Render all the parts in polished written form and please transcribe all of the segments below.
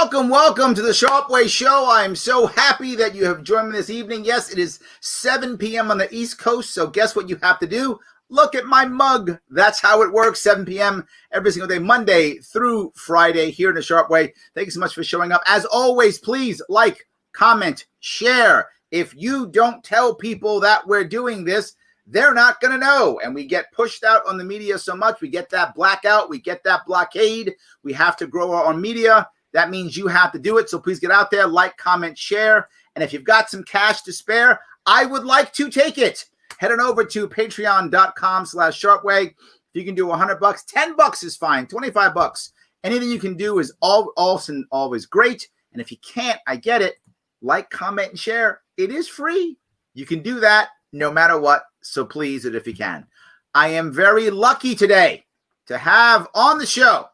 Welcome to the Sharpe Way show. I'm so happy that you have joined me this evening. Yes, it is 7 p.m. on the East Coast, so guess what you have to do? Look at my mug. That's how it works, 7 p.m. every single day, Monday through Friday here in the Sharpe Way. Thank you so much for showing up. As always, please like, comment, share. If you don't tell people that we're doing this, they're not going to know. And we get pushed out on the media so much. We get that blackout. We get that blockade. We have to grow our own media. That means you have to do it. So please get out there, like, comment, share. And if you've got some cash to spare, I would like to take it. Head on over to patreon.com/sharpeway. If you can do $100, $10 is fine, $25. Anything you can do is always great. And if you can't, I get it. Like, comment, and share. It is free. You can do that no matter what. So please do it if you can. I am very lucky today to have on the show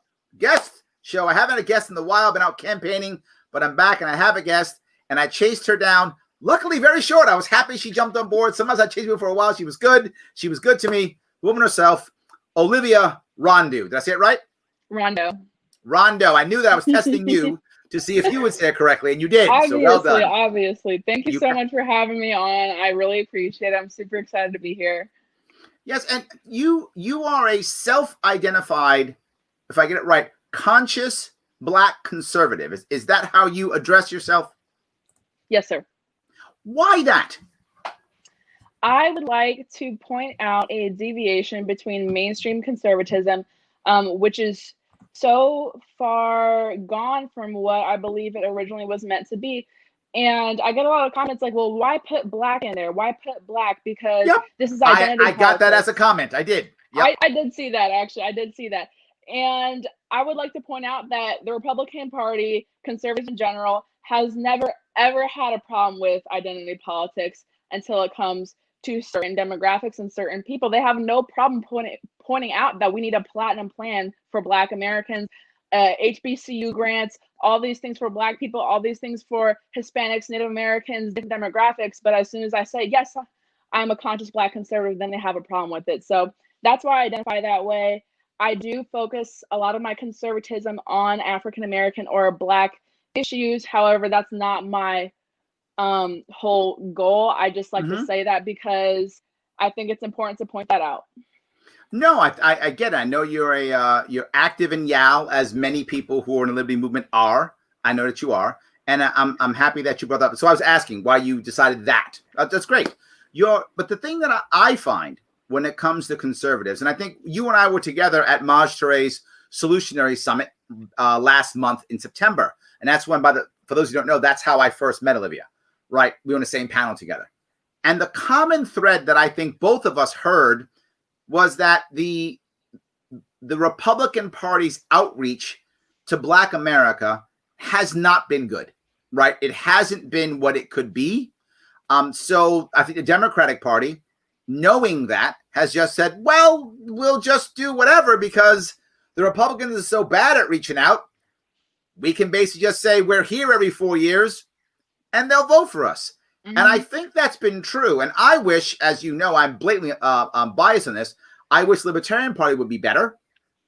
I haven't had a guest in a while. I've been out campaigning, but I'm back and I have a guest, and I chased her down. Luckily, very short. I was happy she jumped on board. Sometimes I chased her for a while. She was good. She was good to me. The woman herself, Olivia Rondeau. Did I say it right? Rondeau. I knew that I was testing you to see if you would say it correctly, and you did. Obviously, so well done. Obviously. Thank you so much for having me on. I really appreciate it. I'm super excited to be here. Yes, and you are a self-identified, if I get it right, conscious Black conservative. Is that how you address yourself? Yes, sir. Why that? I would like to point out a deviation between mainstream conservatism, which is so far gone from what I believe it originally was meant to be. And I get a lot of comments like, well, why put Black in there? Why put Black? Because this is identity I got that as a comment. I did. Yep. I did see that, actually. I did see that. And I would like to point out that the Republican Party, conservatives in general, has never, ever had a problem with identity politics until it comes to certain demographics and certain people. They have no problem pointing out that we need a platinum plan for Black Americans, HBCU grants, all these things for Black people, all these things for Hispanics, Native Americans, different demographics. But as soon as I say, yes, I'm a conscious Black conservative, then they have a problem with it. So that's why I identify that way. I do focus a lot of my conservatism on African-American or Black issues. However, that's not my whole goal. I just like to say that because I think it's important to point that out. No, I get it. I know you're active in YAL, as many people who are in the Liberty Movement are. I know that you are, and I'm happy that you brought that up. So I was asking why you decided that. That's great. But the thing that I find when it comes to conservatives, and I think you and I were together at Maj Touré's Solutionary Summit last month in September, and that's when, for those who don't know, that's how I first met Olivia. Right, we were on the same panel together, and the common thread that I think both of us heard was that the Republican Party's outreach to Black America has not been good. Right, it hasn't been what it could be. So I think the Democratic Party, knowing that, has just said, well, we'll just do whatever because the Republicans are so bad at reaching out. We can basically just say we're here every 4 years and they'll vote for us. And I think that's been true. And I wish, as you know, I'm blatantly biased on this. I wish the Libertarian Party would be better.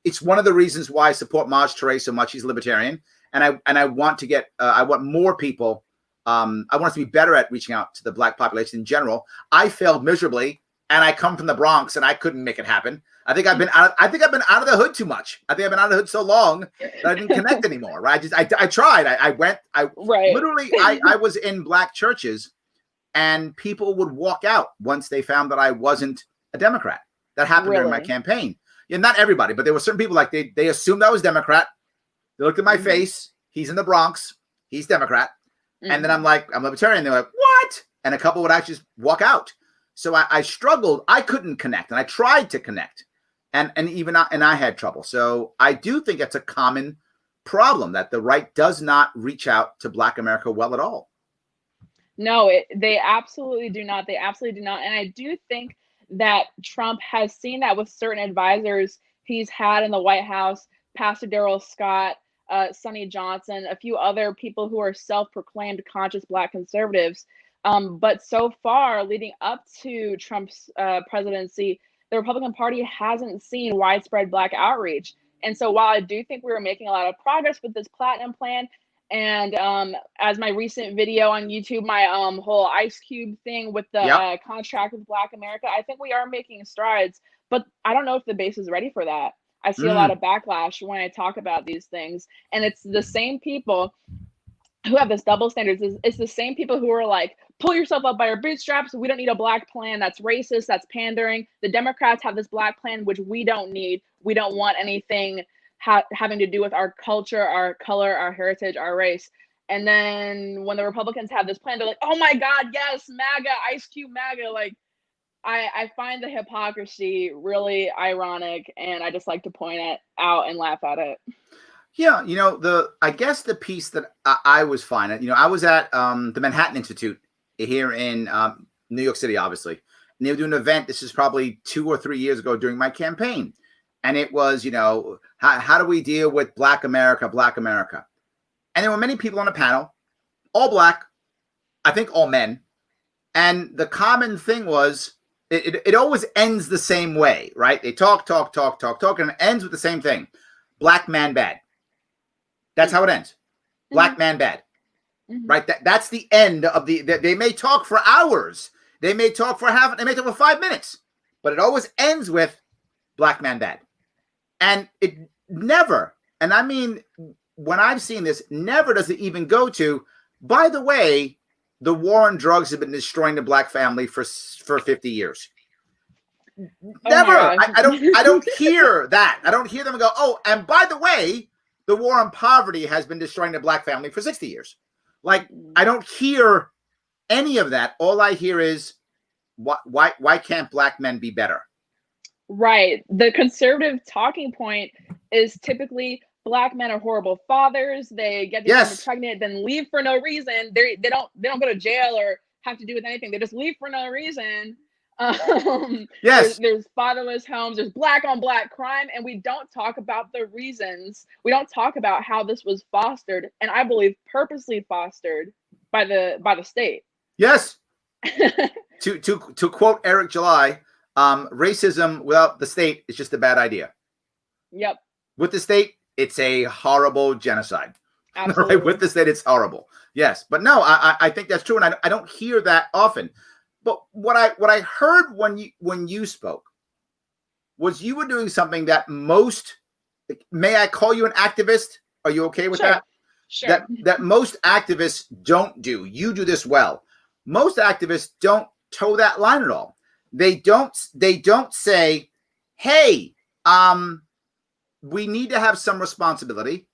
It's one of the reasons why I support Maj Touré so much. He's a Libertarian. And I want to get, I want more people. I want us to be better at reaching out to the Black population in general. I failed miserably. And I come from the Bronx, and I couldn't make it happen. I think I've been out of the hood too much. I think I've been out of the hood so long that I didn't connect anymore. Right? I tried. I literally I was in Black churches, and people would walk out once they found that I wasn't a Democrat. That happened during my campaign. Yeah, not everybody, but there were certain people like they assumed I was Democrat. They looked at my face. He's in the Bronx. He's Democrat. And then I'm like, I'm Libertarian. They're like, what? And a couple would actually just walk out. So I struggled. I couldn't connect, and I tried to connect, and I had trouble. So I do think it's a common problem that the right does not reach out to Black America well at all. No, they absolutely do not. They absolutely do not. And I do think that Trump has seen that with certain advisors he's had in the White House, Pastor Darrell Scott, Sonny Johnson, a few other people who are self-proclaimed conscious Black conservatives. But so far, leading up to Trump's presidency, the Republican Party hasn't seen widespread Black outreach. And so while I do think we were making a lot of progress with this platinum plan, And as my recent video on YouTube, my whole Ice Cube thing with the Yep. contract with Black America, I think we are making strides, but I don't know if the base is ready for that. I see a lot of backlash when I talk about these things, and it's the same people who have this double standards. It's the same people who are like, pull yourself up by your bootstraps. We don't need a black plan. That's racist. That's pandering. The Democrats have this black plan, which we don't need. We don't want anything having to do with our culture, our color, our heritage, our race. And then when the Republicans have this plan, they're like, oh my God, yes, MAGA, Ice Cube MAGA. Like, I find the hypocrisy really ironic, and I just like to point it out and laugh at it. Yeah, you know, I guess the piece that I was finding, you know, I was at the Manhattan Institute here in New York City, obviously. And they were doing an event. This is probably 2 or 3 years ago during my campaign. And it was, you know, how do we deal with Black America, Black America? And there were many people on the panel, all Black, I think all men. And the common thing was, it always ends the same way, right? They talk, and it ends with the same thing. Black man bad. That's how it ends. Black man bad. Right? That's the end of they may talk for hours. They may talk for 5 minutes. But it always ends with black man bad. And it never, and I mean, when I've seen this, never does it even go to, by the way, the war on drugs has been destroying the Black family for 50 years. Never. I don't hear that. I don't hear them go, oh, and by the way, the war on poverty has been destroying the Black family for 60 years. Like, I don't hear any of that. All I hear is, why can't Black men be better? Right. The conservative talking point is typically Black men are horrible fathers. They get women pregnant, then leave for no reason. They don't go to jail or have to do with anything. They just leave for no reason. There's fatherless homes. There's Black on Black crime, and we don't talk about the reasons. We don't talk about how this was fostered, and I believe purposely fostered by the state. Yes. to quote Eric July, racism without the state is just a bad idea. Yep. With the state, it's a horrible genocide. Absolutely. Right? With the state, it's horrible. Yes, but no, I think that's true, and I don't hear that often. But what I heard when you spoke was you were doing something that most, may I call you an activist? Are you okay with that? Sure. That most activists don't do. You do this well. Most activists don't toe that line at all. They don't say, hey, we need to have some responsibility,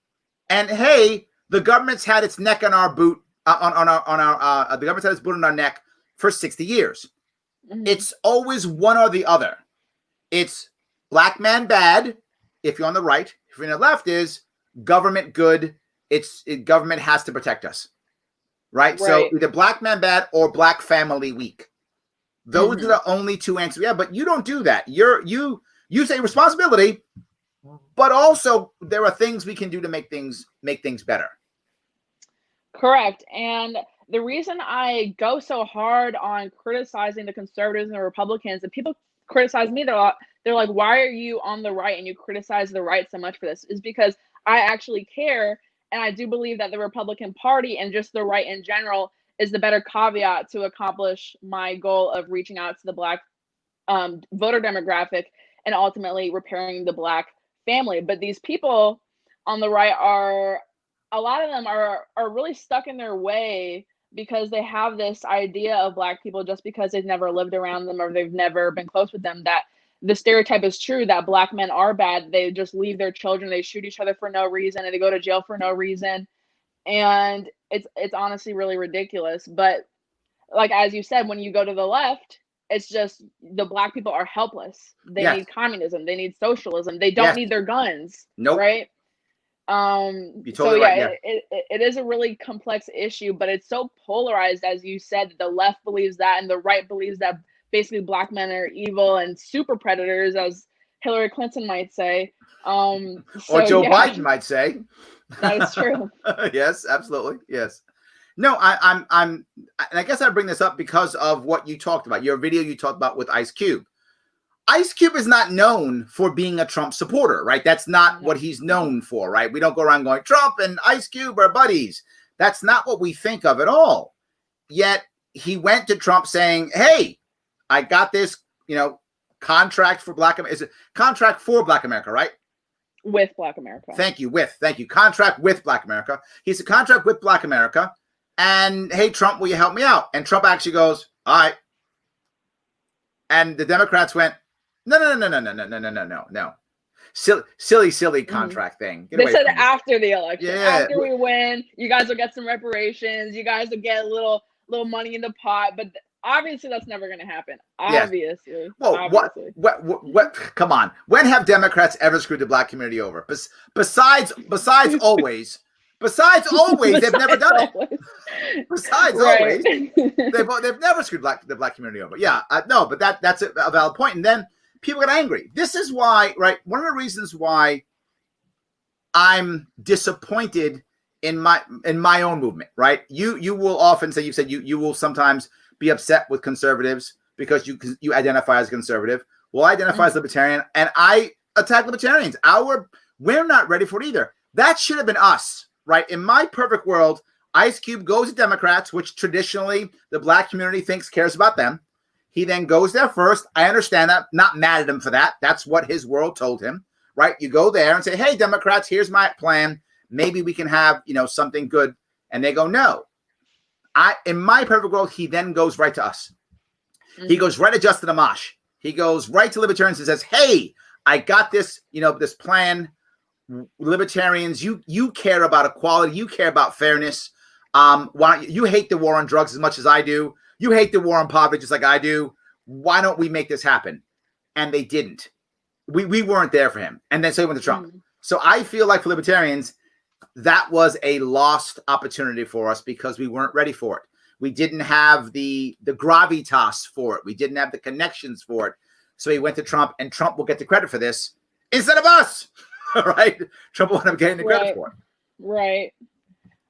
and hey, the government's had its neck on our boot the government's had its boot on our neck for 60 years. It's always one or the other. It's Black man bad if you're on the right. If you're on the left, is government good. Government has to protect us. Right? So either Black man bad or Black family weak. Those are the only two answers. Yeah, but you don't do that. You say responsibility, but also there are things we can do to make things better. Correct. And the reason I go so hard on criticizing the conservatives and the Republicans, and people criticize me, they're like, why are you on the right and you criticize the right so much for this? Is because I actually care, and I do believe that the Republican Party and just the right in general is the better caveat to accomplish my goal of reaching out to the Black voter demographic and ultimately repairing the Black family. But these people on the right a lot of them are really stuck in their way because they have this idea of Black people just because they've never lived around them or they've never been close with them, that the stereotype is true that Black men are bad. They just leave their children, they shoot each other for no reason, and they go to jail for no reason. And it's honestly really ridiculous. But like, as you said, when you go to the left, it's just the Black people are helpless. They need communism. They need socialism. They don't need their guns. Nope. Right? You're totally right. It is a really complex issue, but it's so polarized, as you said. The left believes that, and the right believes that basically Black men are evil and super predators, as Hillary Clinton might say. Or Joe Biden might say. That is true. Yes, absolutely. Yes. No, and I guess I bring this up because of what you talked about, your video you talked about with Ice Cube. Ice Cube is not known for being a Trump supporter, right? That's not what he's known for, right? We don't go around going, Trump and Ice Cube are buddies. That's not what we think of at all. Yet he went to Trump saying, hey, I got this, contract for Black America. Is it contract for Black America, right? With Black America. Thank you. Contract with Black America. He's a contract with Black America. And hey, Trump, will you help me out? And Trump actually goes, all right. And the Democrats went, no. Silly contract thing. They said after the election. Yeah. After we win, you guys will get some reparations. You guys will get a little money in the pot. But obviously, that's never going to happen. Obviously. Yes. Well, obviously. What? Come on. When have Democrats ever screwed the Black community over? Besides always. Besides always, they've never done it. Besides always, they've never screwed the Black community over. Yeah, no, but that's a valid point. And then people get angry. This is why, right? One of the reasons why I'm disappointed in my own movement, right? You will often say, you said you will sometimes be upset with conservatives because you identify as conservative. Well, I identify as libertarian, and I attack libertarians. We're not ready for it either. That should have been us. Right. In my perfect world, Ice Cube goes to Democrats, which traditionally the Black community cares about them. He then goes there first. I understand that. Not mad at him for that. That's what his world told him. Right. You go there and say, hey, Democrats, here's my plan. Maybe we can have, something good. And they go, no. In my perfect world, he then goes right to us. Mm-hmm. He goes right to Justin Amash. He goes right to libertarians and says, hey, I got this, this plan. Libertarians, you care about equality, you care about fairness. Why you hate the war on drugs as much as I do? You hate the war on poverty just like I do. Why don't we make this happen? And they didn't. We weren't there for him. And then so he went to Trump. Mm-hmm. So I feel like for libertarians, that was a lost opportunity for us because we weren't ready for it. We didn't have the gravitas for it. We didn't have the connections for it. So he went to Trump, and Trump will get the credit for this instead of us. Right? Trump will end up getting the credit for it. Right.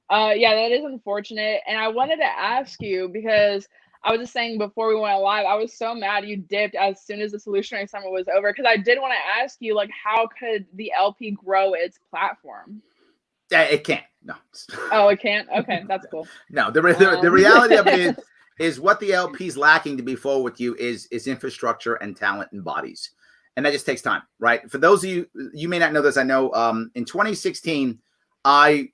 Yeah, that is unfortunate. And I wanted to ask you, because I was just saying before we went live, I was so mad you dipped as soon as the Solutionary Summit was over, because I did want to ask you, how could the LP grow its platform? It can't. No. Oh, it can't? Okay, that's cool. No, the reality of it is what the LP's lacking to be forward with you is infrastructure and talent and bodies. And that just takes time, right? For those of you may not know this, I know in 2016, I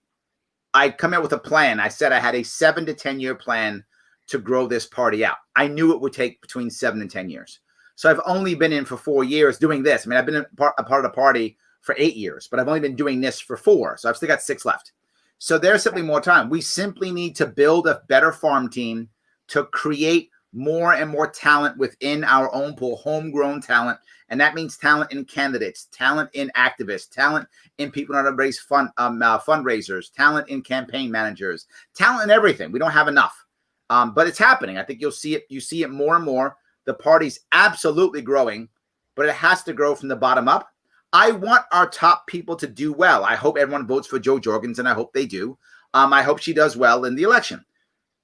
come out with a plan. I said I had a 7 to 10 year plan to grow this party out. I knew it would take between 7 and 10 years. So I've only been in for 4 years doing this. I mean, I've been a part of the party for 8 years, but I've only been doing this for 4. So I've still got 6 left. So there's simply more time. We simply need to build a better farm team to create more and more talent within our own pool, homegrown talent. And that means talent in candidates, talent in activists, talent in people that raise fundraisers, talent in campaign managers, talent in everything. We don't have enough, but it's happening. I think you'll see it. You see it more and more. The party's absolutely growing, but it has to grow from the bottom up. I want our top people to do well. I hope everyone votes for Jo Jorgensen. I hope they do. I hope she does well in the election.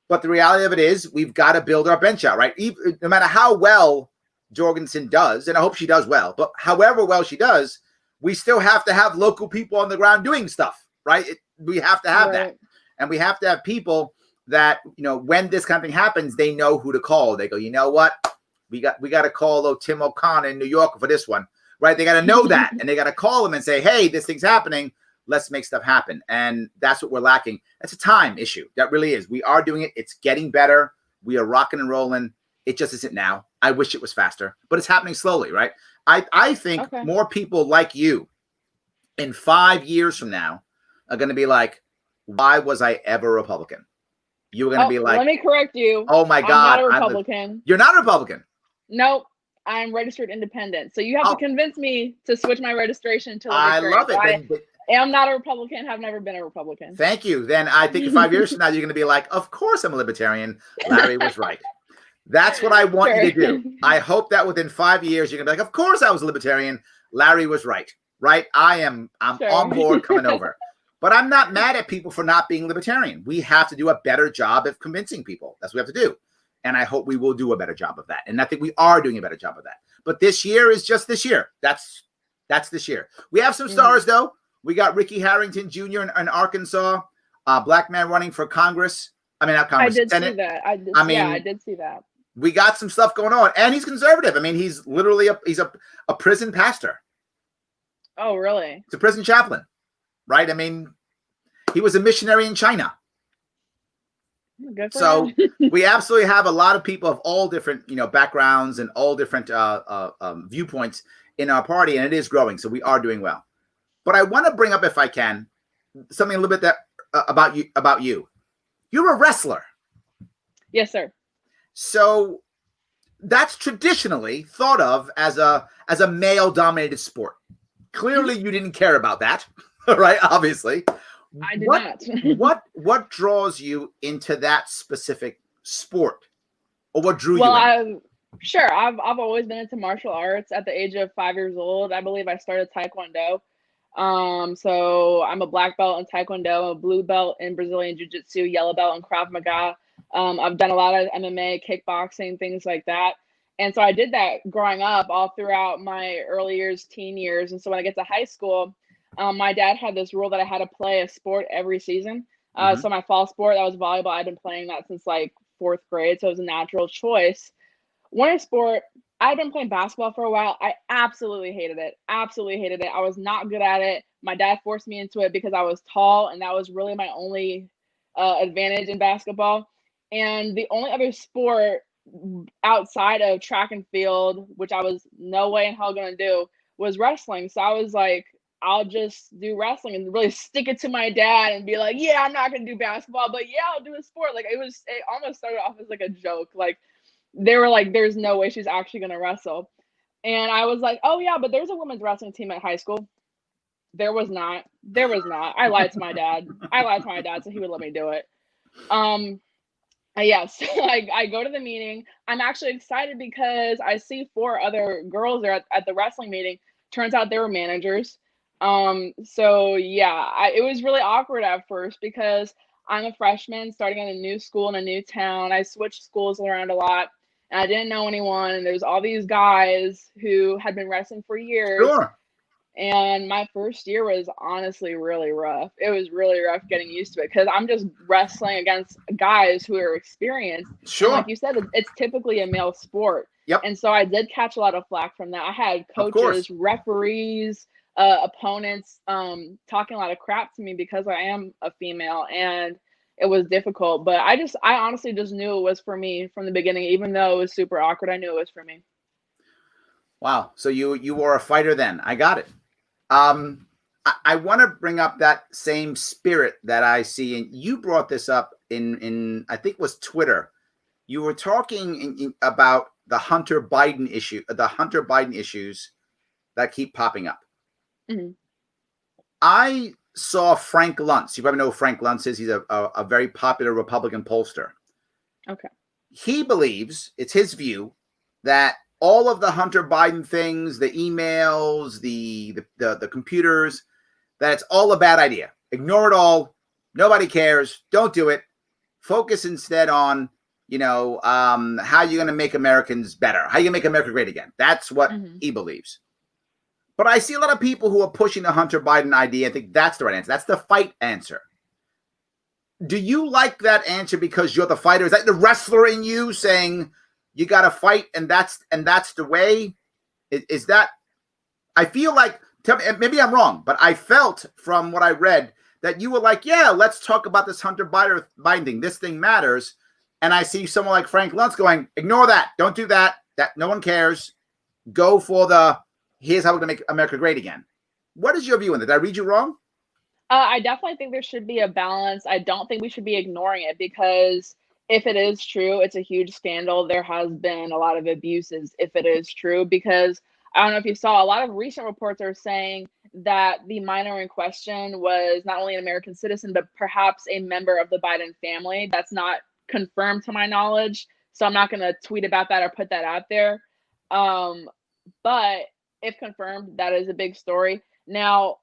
But the reality of it is we've got to build our bench out, right? No matter how well Jorgensen does, and I hope she does well, but however well she does, we still have to have local people on the ground doing stuff, right? We have to have that. And we have to have people that, when this kind of thing happens, they know who to call. They go, you know what? We got to call Tim O'Connor in New York for this one, right? They got to know that, and they got to call him and say, hey, this thing's happening. Let's make stuff happen. And that's what we're lacking. It's a time issue. That really is. We are doing it. It's getting better. We are rocking and rolling. It just isn't now. I wish it was faster, but it's happening slowly, right? I think more people like you in 5 years from now are going to be like, why was I ever Republican? You're going to be like, let me correct you. Oh my God. I'm not a Republican. You're not a Republican. Nope. I'm registered independent. So you have to convince me to switch my registration to Libertarian. I love it. I am not a Republican, have never been a Republican. Thank you. Then I think in 5 years from now, you're going to be like, of course I'm a Libertarian. Larry was right. That's what I want you to do. I hope that within 5 years, you're going to be like, of course I was a Libertarian. Larry was right. Right? I'm on board coming over. But I'm not mad at people for not being Libertarian. We have to do a better job of convincing people. That's what we have to do. And I hope we will do a better job of that. And I think we are doing a better job of that. But this year is just this year. That's this year. We have some stars though. We got Ricky Harrington Jr. in Arkansas, black man running for Congress. I mean, not Congress, I did Senate. see that. I did see that. We got some stuff going on, and he's conservative. I mean, he's literally a prison pastor. Oh, really? He's a prison chaplain, right? I mean, he was a missionary in China. Good for So him. we absolutely have a lot of people of all different, backgrounds and all different viewpoints in our party, and it is growing. So we are doing well. But I want to bring up, if I can, something a little bit about you. You're a wrestler. Yes, sir. So that's traditionally thought of as a male-dominated sport. Clearly, you didn't care about that, right? Obviously. I did not. What draws you into that specific sport, or what drew you in? I've always been into martial arts. At the age of 5 years old, I believe I started Taekwondo. So I'm a black belt in Taekwondo, a blue belt in Brazilian Jiu-Jitsu, yellow belt in Krav Maga. I've done a lot of MMA, kickboxing, things like that. And so I did that growing up all throughout my early years, teen years. And so when I get to high school, my dad had this rule that I had to play a sport every season. So my fall sport, that was volleyball. I've been playing that since like 4th grade. So it was a natural choice. Winter sport, I've been playing basketball for a while. I absolutely hated it. Absolutely hated it. I was not good at it. My dad forced me into it because I was tall, and that was really my only advantage in basketball. And the only other sport outside of track and field, which I was no way in hell going to do, was wrestling. So I was like, I'll just do wrestling and really stick it to my dad and be like, yeah, I'm not going to do basketball, but yeah, I'll do a sport. Like it almost started off as like a joke. Like they were like, there's no way she's actually going to wrestle. And I was like, oh yeah, but there's a women's wrestling team at high school. There was not. I lied to my dad. So he would let me do it. Yes, I go to the meeting. I'm actually excited because I see 4 other girls there at the wrestling meeting. Turns out they were managers. So yeah, it was really awkward at first because I'm a freshman starting in a new school in a new town. I switched schools around a lot and I didn't know anyone. And there's all these guys who had been wrestling for years. Sure. And my first year was honestly really rough. It was really rough getting used to it because I'm just wrestling against guys who are experienced. Sure. And like you said, it's typically a male sport. Yep. And so I did catch a lot of flack from that. I had coaches, referees, opponents talking a lot of crap to me because I am a female, and it was difficult. But I honestly just knew it was for me from the beginning, even though it was super awkward. I knew it was for me. Wow. So you were a fighter then. I got it. I want to bring up that same spirit that I see, and you brought this up in I think it was Twitter. You were talking about the Hunter Biden issue, the Hunter Biden issues that keep popping up. Mm-hmm. I saw Frank Luntz. You probably know who Frank Luntz is. He's a very popular Republican pollster. Okay. He believes, it's his view, that all of the Hunter Biden things, the emails, the computers, that it's all a bad idea. Ignore it all. Nobody cares. Don't do it. Focus instead on, how you're going to make Americans better. How you going to make America great again. That's what he believes. But I see a lot of people who are pushing the Hunter Biden idea. I think that's the right answer. That's the fight answer. Do you like that answer because you're the fighter? Is that the wrestler in you saying you got to fight and that's the way? Is that? I feel like, tell me, maybe I'm wrong, but I felt from what I read that you were like, yeah, let's talk about this Hunter Biden thing. This thing matters. And I see someone like Frank Luntz going, ignore that. Don't do that. That no one cares. Go for here's how we're going to make America great again. What is your view on that? Did I read you wrong? I definitely think there should be a balance. I don't think we should be ignoring it because if it is true, it's a huge scandal. There has been a lot of abuses if it is true, because I don't know if you saw, a lot of recent reports are saying that the minor in question was not only an American citizen, but perhaps a member of the Biden family. That's not confirmed to my knowledge. So I'm not going to tweet about that or put that out there. But if confirmed, that is a big story. Now,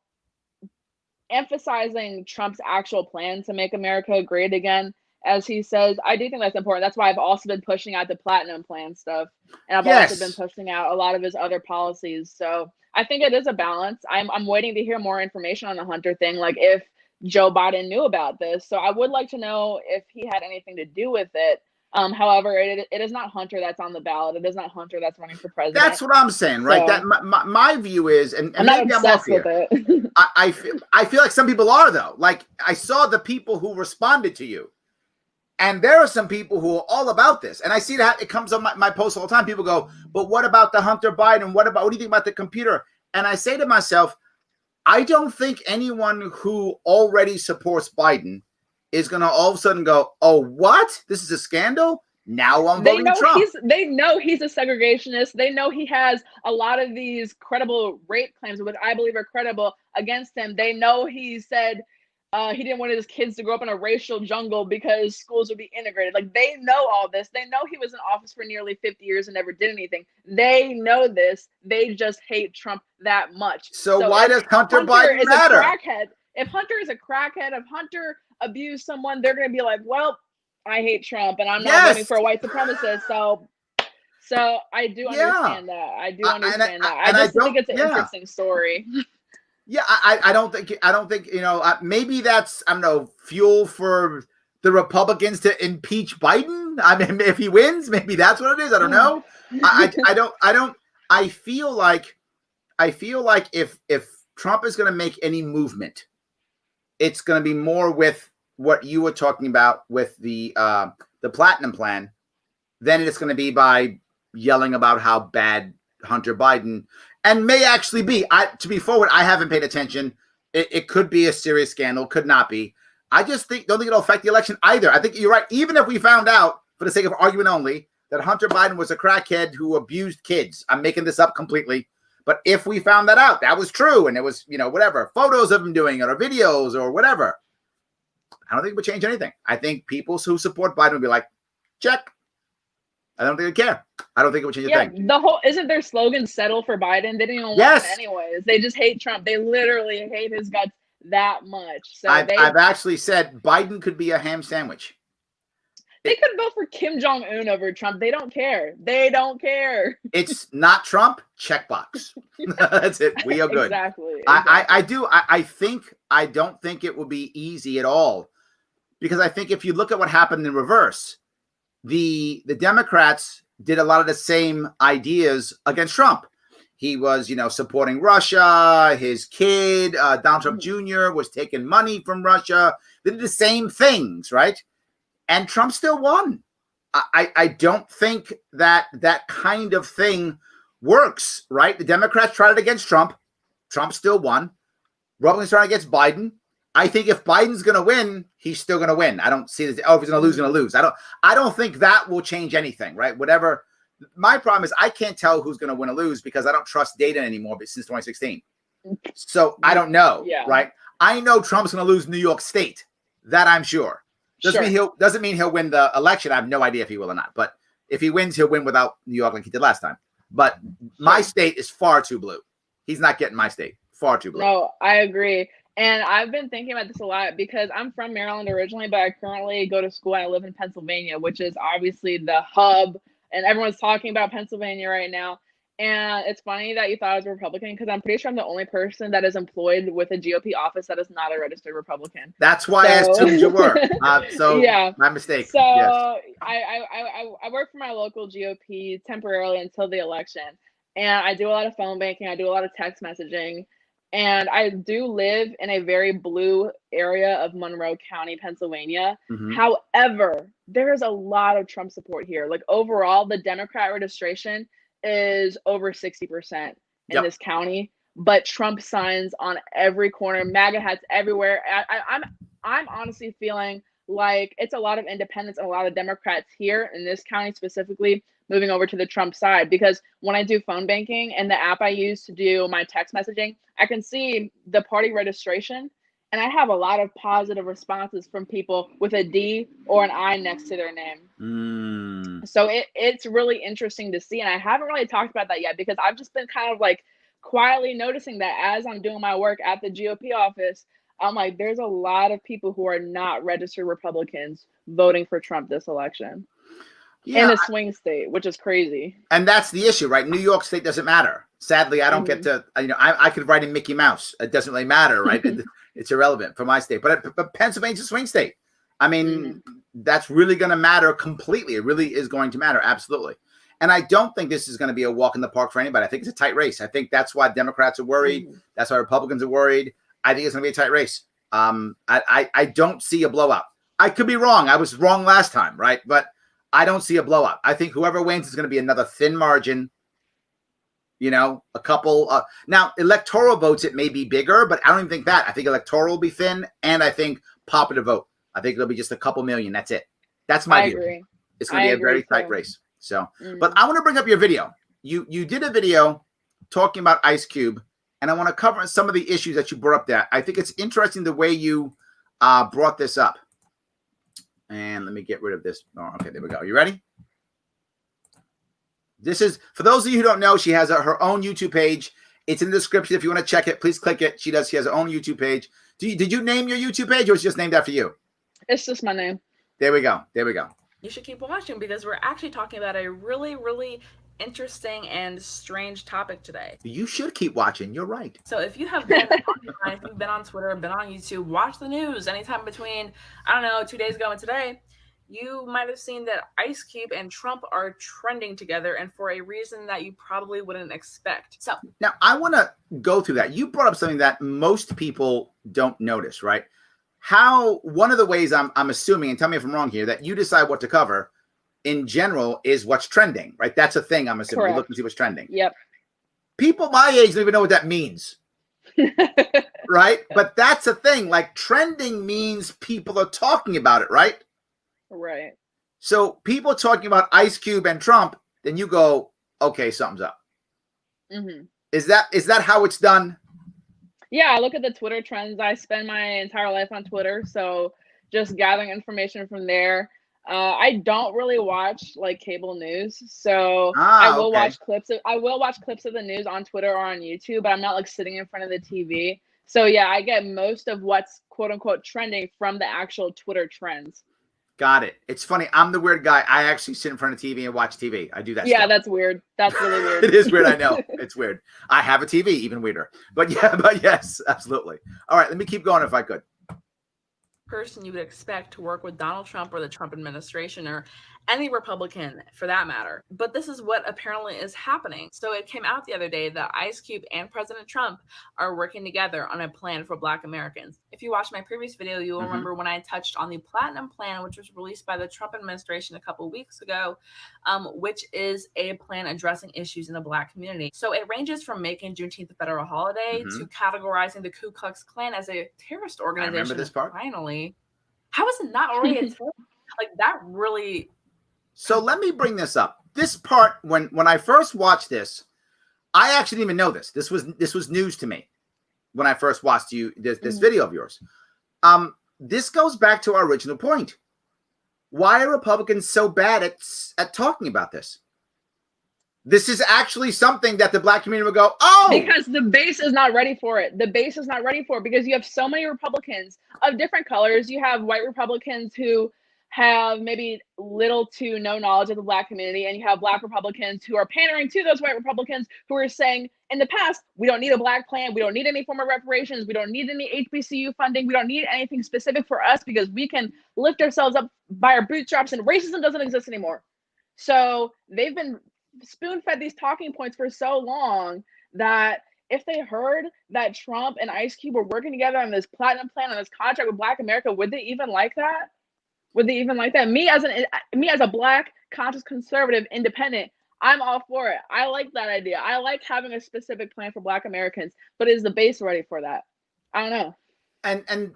emphasizing Trump's actual plan to make America great again as he says. I do think that's important. That's why I've also been pushing out the platinum plan stuff, and I've also been Yes. pushing out a lot of his other policies. So I think it is a balance. I'm waiting to hear more information on the Hunter thing, like if Joe Biden knew about this. So I would like to know if he had anything to do with it. However, it is not Hunter that's on the ballot. It is not Hunter that's running for president. That's what I'm saying, right? So, that my view is, and I'm not maybe I'm off obsessed here. with it. I feel like some people are, though. Like, I saw the people who responded to you, and there are some people who are all about this. And I see that it comes on my posts all the time. People go, but what about the Hunter Biden? What do you think about the computer? And I say to myself, I don't think anyone who already supports Biden is going to all of a sudden go, oh, what? This is a scandal? Now I'm voting Trump. They know he's a segregationist. They know he has a lot of these credible rape claims, which I believe are credible, against him. They know he said he didn't want his kids to grow up in a racial jungle because schools would be integrated. Like, they know all this. They know he was in office for nearly 50 years and never did anything. They know this. They just hate Trump that much. So why does Hunter Biden matter? If Hunter is a crackhead, if Hunter abused someone, they're going to be like, well, I hate Trump and I'm not voting for a white supremacist. So I do understand that. I do understand that. I just think it's an interesting story. Yeah, I don't think, you know, maybe that's, I don't know, fuel for the Republicans to impeach Biden. I mean, if he wins, maybe that's what it is. I don't know. I feel like if Trump is going to make any movement, it's going to be more with what you were talking about with the platinum plan than it's going to be by yelling about how bad Hunter Biden and may actually be. To be forward, I haven't paid attention. It could be a serious scandal, could not be. I just don't think it'll affect the election either. I think you're right. Even if we found out, for the sake of argument only, that Hunter Biden was a crackhead who abused kids, I'm making this up completely. But if we found that out, that was true, and it was, you know, whatever, photos of him doing it or videos or whatever, I don't think it would change anything. I think people who support Biden would be like, check. I don't think they care. I don't think it would change a thing. Isn't their slogan settle for Biden? They didn't even want him anyways. They just hate Trump. They literally hate his guts that much. So I've actually said Biden could be a ham sandwich. They could vote for Kim Jong-un over Trump. They don't care. They don't care. It's not Trump. Checkbox. That's it. We are good. Exactly. I don't think it will be easy at all, because I think if you look at what happened in reverse, the Democrats did a lot of the same ideas against Trump. He was, you know, supporting Russia. His kid, Donald Trump Jr., was taking money from Russia. They did the same things, right? And Trump still won. I don't think that kind of thing works, right? The Democrats tried it against Trump. Trump still won. Republicans tried against Biden. I think if Biden's going to win, he's still going to win. I don't see this. Oh, if he's going to lose, he's going to lose. I don't think that will change anything, right? Whatever. My problem is I can't tell who's going to win or lose because I don't trust data anymore since 2016. So I don't know, right? I know Trump's going to lose New York State. That I'm sure. Doesn't mean he'll win the election. I have no idea if he will or not. But if he wins, he'll win without New York like he did last time. But my state is far too blue. He's not getting my state. Far too blue. No, I agree. And I've been thinking about this a lot because I'm from Maryland originally, but I currently go to school and I live in Pennsylvania, which is obviously the hub. And everyone's talking about Pennsylvania right now. And it's funny that you thought I was a Republican because I'm pretty sure I'm the only person that is employed with a GOP office that is not a registered Republican. That's why I assumed you were. My mistake. So I work for my local GOP temporarily until the election. And I do a lot of phone banking. I do a lot of text messaging. And I do live in a very blue area of Monroe County, Pennsylvania. Mm-hmm. However, there is a lot of Trump support here. Like overall, the Democrat registration is over 60% in this county, but Trump signs on every corner, MAGA hats everywhere. I'm honestly feeling like it's a lot of independents and a lot of Democrats here in this county specifically moving over to the Trump side, because when I do phone banking and the app I use to do my text messaging, I can see the party registration and I have a lot of positive responses from people with a D or an I next to their name. So it's really interesting to see. And I haven't really talked about that yet because I've just been kind of like quietly noticing that as I'm doing my work at the GOP office, I'm like, there's a lot of people who are not registered Republicans voting for Trump this election in a swing state, which is crazy. And that's the issue, right? New York State doesn't matter. Sadly, I don't get to, I could write in Mickey Mouse. It doesn't really matter, right? It's irrelevant for my state. But Pennsylvania's a swing state. I mean, that's really going to matter completely. It really is going to matter. Absolutely. And I don't think this is going to be a walk in the park for anybody. I think it's a tight race. I think that's why Democrats are worried. That's why Republicans are worried. I think it's going to be a tight race. I don't see a blowout. I could be wrong. I was wrong last time, right? But I don't see a blowout. I think whoever wins is going to be another thin margin. A couple. Now, electoral votes, it may be bigger, but I don't even think that. I think electoral will be thin, and I think popular vote. I think it'll be just a couple million. That's it. That's my view. Agree. It's going to be a very tight race. So, but I want to bring up your video. You did a video talking about Ice Cube, and I want to cover some of the issues that you brought up there. I think it's interesting the way you brought this up. And let me get rid of this. Oh, okay, there we go. You ready? This is, for those of you who don't know, she has her own YouTube page. It's in the description. If you want to check it, please click it. She has her own YouTube page. Did you name your YouTube page, or it's just named after you? It's just my name. There we go. There we go. You should keep watching because we're actually talking about a really, really interesting and strange topic today. You should keep watching. You're right. So if you have been online, if you've been on Twitter, been on YouTube, watch the news anytime between, 2 days ago and today, you might have seen that Ice Cube and Trump are trending together, and for a reason that you probably wouldn't expect. So now I want to go through that. You brought up something that most people don't notice, right? How one of the ways I'm assuming, and tell me if I'm wrong here, that you decide what to cover in general is what's trending, right? That's a thing I'm assuming. You look and see what's trending. Yep. People my age don't even know what that means. Right? But that's a thing. Like, trending means people are talking about it, right? Right. So people talking about Ice Cube and Trump, then you go, okay, something's up. Is that how it's done? Yeah, I look at the Twitter trends. I spend my entire life on Twitter, so just gathering information from there. I don't really watch like cable news, so I will watch clips of the news on Twitter or on YouTube, but I'm not like sitting in front of the TV. So yeah, I get most of what's quote unquote trending from the actual Twitter trends. Got it. It's funny. I'm the weird guy. I actually sit in front of TV and watch TV. I do that. Yeah, that's weird. That's really weird. It is weird. I know. It's weird. I have a TV, even weirder. But yes, absolutely. All right, let me keep going if I could. Person you would expect to work with Donald Trump or the Trump administration or any Republican for that matter. But this is what apparently is happening. So it came out the other day that Ice Cube and President Trump are working together on a plan for Black Americans. If you watched my previous video, you will remember when I touched on the Platinum Plan, which was released by the Trump administration a couple weeks ago, which is a plan addressing issues in the Black community. So it ranges from making Juneteenth a federal holiday to categorizing the Ku Klux Klan as a terrorist organization. I remember this part. Finally, how is it not already a terrorist? Like, that really... So let me bring this up. This part, when I first watched this, I actually didn't even know this. This was news to me when I first watched this video of yours. This goes back to our original point. Why are Republicans so bad at talking about this? This is actually something that the Black community will go, oh! Because the base is not ready for it. The base is not ready for it because you have so many Republicans of different colors. You have white Republicans who have maybe little to no knowledge of the Black community, and you have Black Republicans who are pandering to those white Republicans who are saying in the past, we don't need a Black plan, we don't need any form of reparations, we don't need any HBCU funding, we don't need anything specific for us because we can lift ourselves up by our bootstraps and racism doesn't exist anymore. So they've been spoon-fed these talking points for so long that if they heard that Trump and Ice Cube were working together on this platinum plan, on this contract with Black America, would they even like that? Would they even like that? Me as a Black, conscious, conservative, independent, I'm all for it. I like that idea. I like having a specific plan for Black Americans, but is the base ready for that? I don't know. And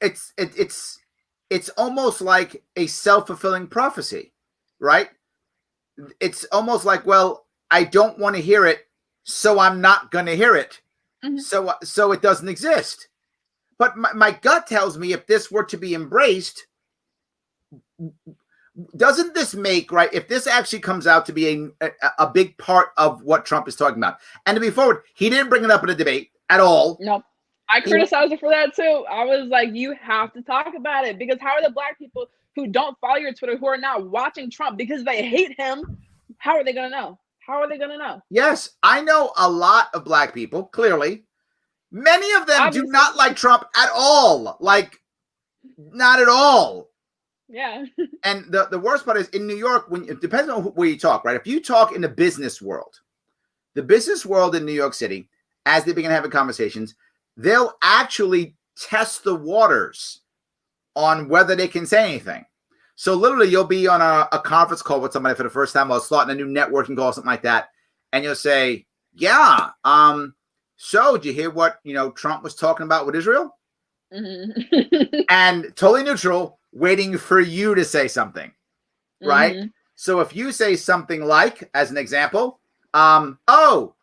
it's almost like a self-fulfilling prophecy, right? It's almost like, well, I don't want to hear it, so I'm not going to hear it. So it doesn't exist. But my gut tells me if this were to be embraced, doesn't this make, right, if this actually comes out to be a big part of what Trump is talking about, and to be forward, he didn't bring it up in a debate at all. Nope. I criticized her for that too. I was like, you have to talk about it, because how are the Black people who don't follow your Twitter, who are now watching Trump because they hate him, how are they going to know? How are they going to know? Yes, I know a lot of Black people, clearly. Many of them Obviously. do not like Trump at all. Like, not at all. Yeah. And the worst part is in New York, when it depends on where you talk, right? If you talk in the business world in New York City, as they begin having conversations, they'll actually test the waters on whether they can say anything. So literally, you'll be on a conference call with somebody for the first time, or starting a new networking call, something like that, and you'll say, "Yeah, so did you hear what Trump was talking about with Israel?" Mm-hmm. And totally neutral, waiting for you to say something, right? Mm-hmm. So if you say something like, as an example, "Oh,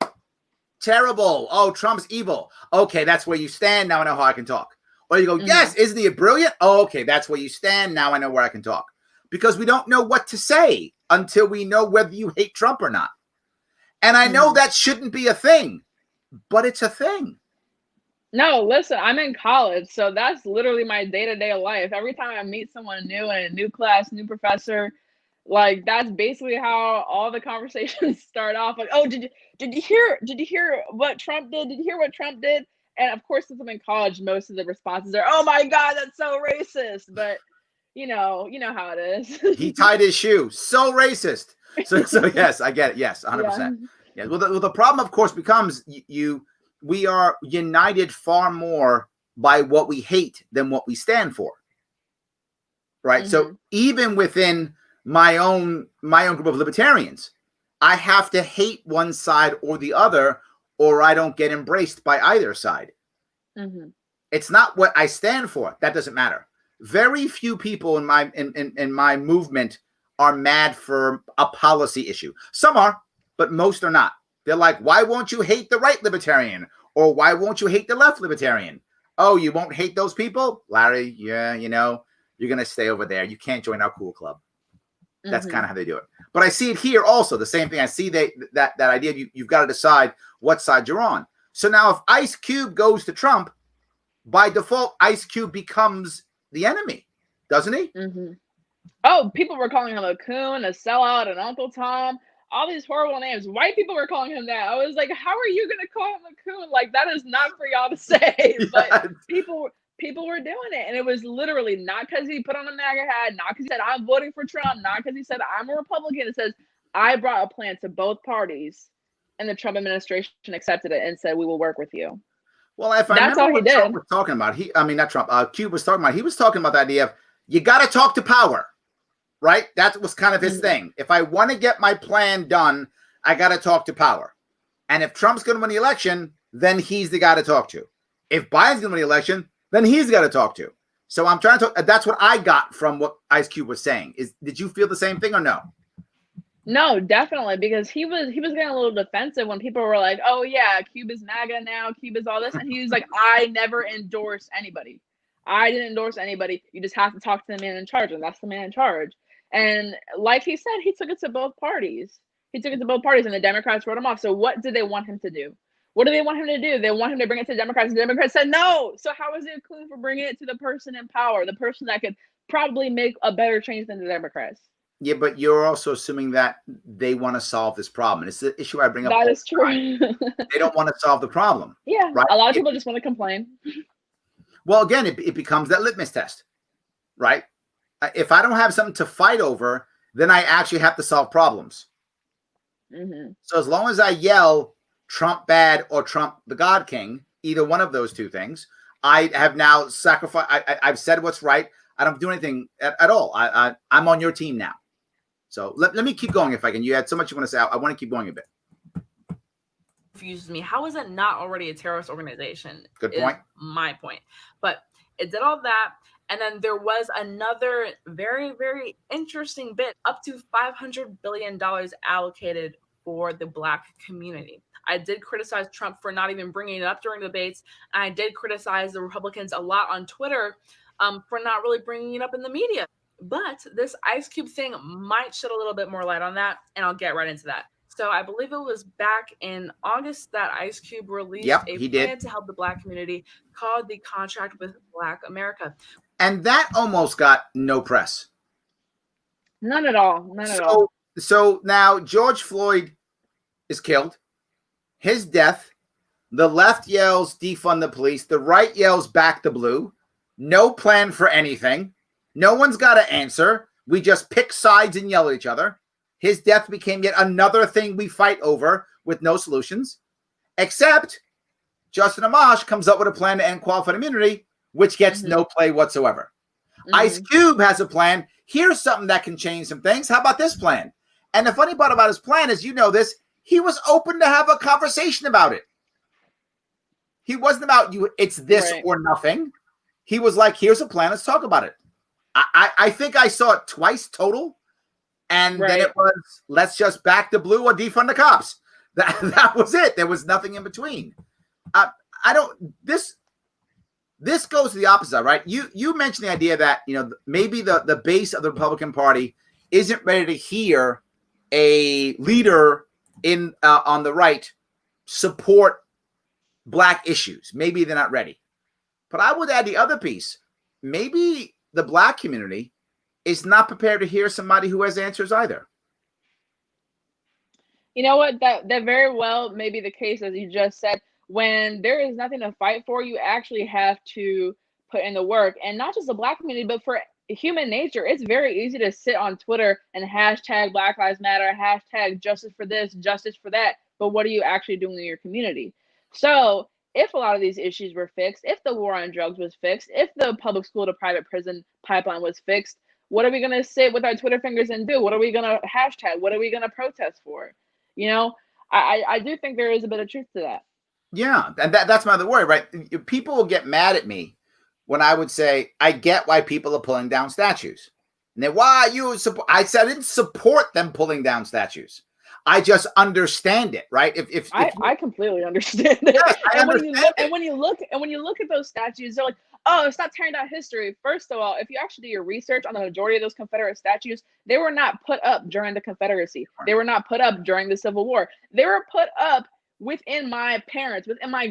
terrible. Oh, Trump's evil. Okay, that's where you stand. Now I know how I can talk." Or you go, "Yes, isn't he brilliant? Oh, okay, that's where you stand. Now I know where I can talk." Because we don't know what to say until we know whether you hate Trump or not. And I know that shouldn't be a thing, but it's a thing. No, listen, I'm in college, so that's literally my day-to-day life. Every time I meet someone new in a new class, new professor, like that's basically how all the conversations start off. Like, "Oh, did you hear what Trump did? Did you hear what Trump did?" And of course, since I'm in college, most of the responses are, "Oh my God, that's so racist." But you know how it is. He tied his shoe. So racist. So yes, I get it. Yes, 100%. Yeah. Well, the problem, of course, becomes we are united far more by what we hate than what we stand for. Right. So even within my own group of libertarians, I have to hate one side or the other, or I don't get embraced by either side. It's not what I stand for. That doesn't matter. Very few people in my movement are mad for a policy issue. Some are, but most are not. They're like, "Why won't you hate the right libertarian? Or why won't you hate the left libertarian?" "Oh, you won't hate those people? Larry, yeah, you're going to stay over there. You can't join our cool club." That's kind of how they do it. But I see it here also, the same thing. I see that idea of you've got to decide what side you're on. So now if Ice Cube goes to Trump, by default, Ice Cube becomes the enemy, doesn't he? Oh, people were calling him a coon, a sellout, an Uncle Tom, all these horrible names. White people were calling him that. I was like, how are you going to call him a coon? Like, that is not for y'all to say. Yes. But people were doing it. And it was literally not because he put on a MAGA hat, not because he said, "I'm voting for Trump," not because he said, "I'm a Republican." It says, "I brought a plan to both parties." And the Trump administration accepted it and said, "We will work with you." Well, if I remember what Trump was talking about, not Trump, Cube was talking about, he was talking about the idea of you got to talk to power, right? That was kind of his thing. If I want to get my plan done, I got to talk to power. And if Trump's going to win the election, then he's the guy to talk to. If Biden's going to win the election, then he's got to talk to. So I'm trying to talk. That's what I got from what Ice Cube was saying. Did you feel the same thing or no? No, definitely, because he was getting a little defensive when people were like, "Oh yeah, Cube is MAGA now, Cube is all this," and he was like, "I never endorsed anybody. I didn't endorse anybody. You just have to talk to the man in charge, and that's the man in charge." And like he said, he took it to both parties. And the Democrats wrote him off. So what did they want him to do? What do they want him to do? They want him to bring it to the Democrats. And the Democrats said no. So how is it cool for bringing it to the person in power, the person that could probably make a better change than the Democrats? Yeah, but you're also assuming that they want to solve this problem. And it's the issue I bring up. That is true. They don't want to solve the problem. Yeah, right? A lot of people just want to complain. Well, again, it becomes that litmus test, right? If I don't have something to fight over, then I actually have to solve problems. So as long as I yell Trump bad or Trump the God King, either one of those two things, I have now sacrificed. I've said what's right. I don't do anything at all. I'm on your team now. So let me keep going if I can. You had so much you want to say. I want to keep going a bit. Confuses me. How is it not already a terrorist organization? Good point. My point. But it did all that. And then there was another very, very interesting bit, up to $500 billion allocated for the Black community. I did criticize Trump for not even bringing it up during debates. And I did criticize the Republicans a lot on Twitter for not really bringing it up in the media. But this Ice Cube thing might shed a little bit more light on that, and I'll get right into that. So I believe it was back in August that Ice Cube released a he plan did. to help the Black community called the Contract with Black America. And that almost got no press. None at all. None at all. So now George Floyd is killed. His death, the left yells defund the police. The right yells back the blue. No plan for anything. No one's got to answer. We just pick sides and yell at each other. His death became yet another thing we fight over with no solutions. Except Justin Amash comes up with a plan to end qualified immunity, which gets no play whatsoever. Ice Cube has a plan. Here's something that can change some things. How about this plan? And the funny part about his plan is, you know this, he was open to have a conversation about it. He wasn't about you, it's this or nothing. He was like, here's a plan, let's talk about it. I think I saw it twice total. And then it was, let's just back the blue or defund the cops. That was it. There was nothing in between. This goes to the opposite, right? You mentioned the idea that, you know, maybe the base of the Republican Party isn't ready to hear a leader in on the right support Black issues. Maybe they're not ready. But I would add the other piece. Maybe the Black community is not prepared to hear somebody who has answers either. You know what? That very well may be the case, as you just said. When there is nothing to fight for, you actually have to put in the work. And not just the Black community, but for human nature. It's very easy to sit on Twitter and hashtag Black Lives Matter, hashtag justice for this, justice for that. But what are you actually doing in your community? So if a lot of these issues were fixed, if the war on drugs was fixed, if the public school to private prison pipeline was fixed, what are we going to sit with our Twitter fingers and do? What are we going to hashtag? What are we going to protest for? You know, I do think there is a bit of truth to that. Yeah, and that's my other worry, right? People will get mad at me when I would say, I get why people are pulling down statues. And then, why you support? I said I didn't support them pulling down statues. I just understand it, right? If I completely understand it. Yes, when you look at those statues, they're like, oh, it's not tearing down history. First of all, if you actually do your research on the majority of those Confederate statues, they were not put up during the Confederacy. They were not put up during the Civil War. They were put up within my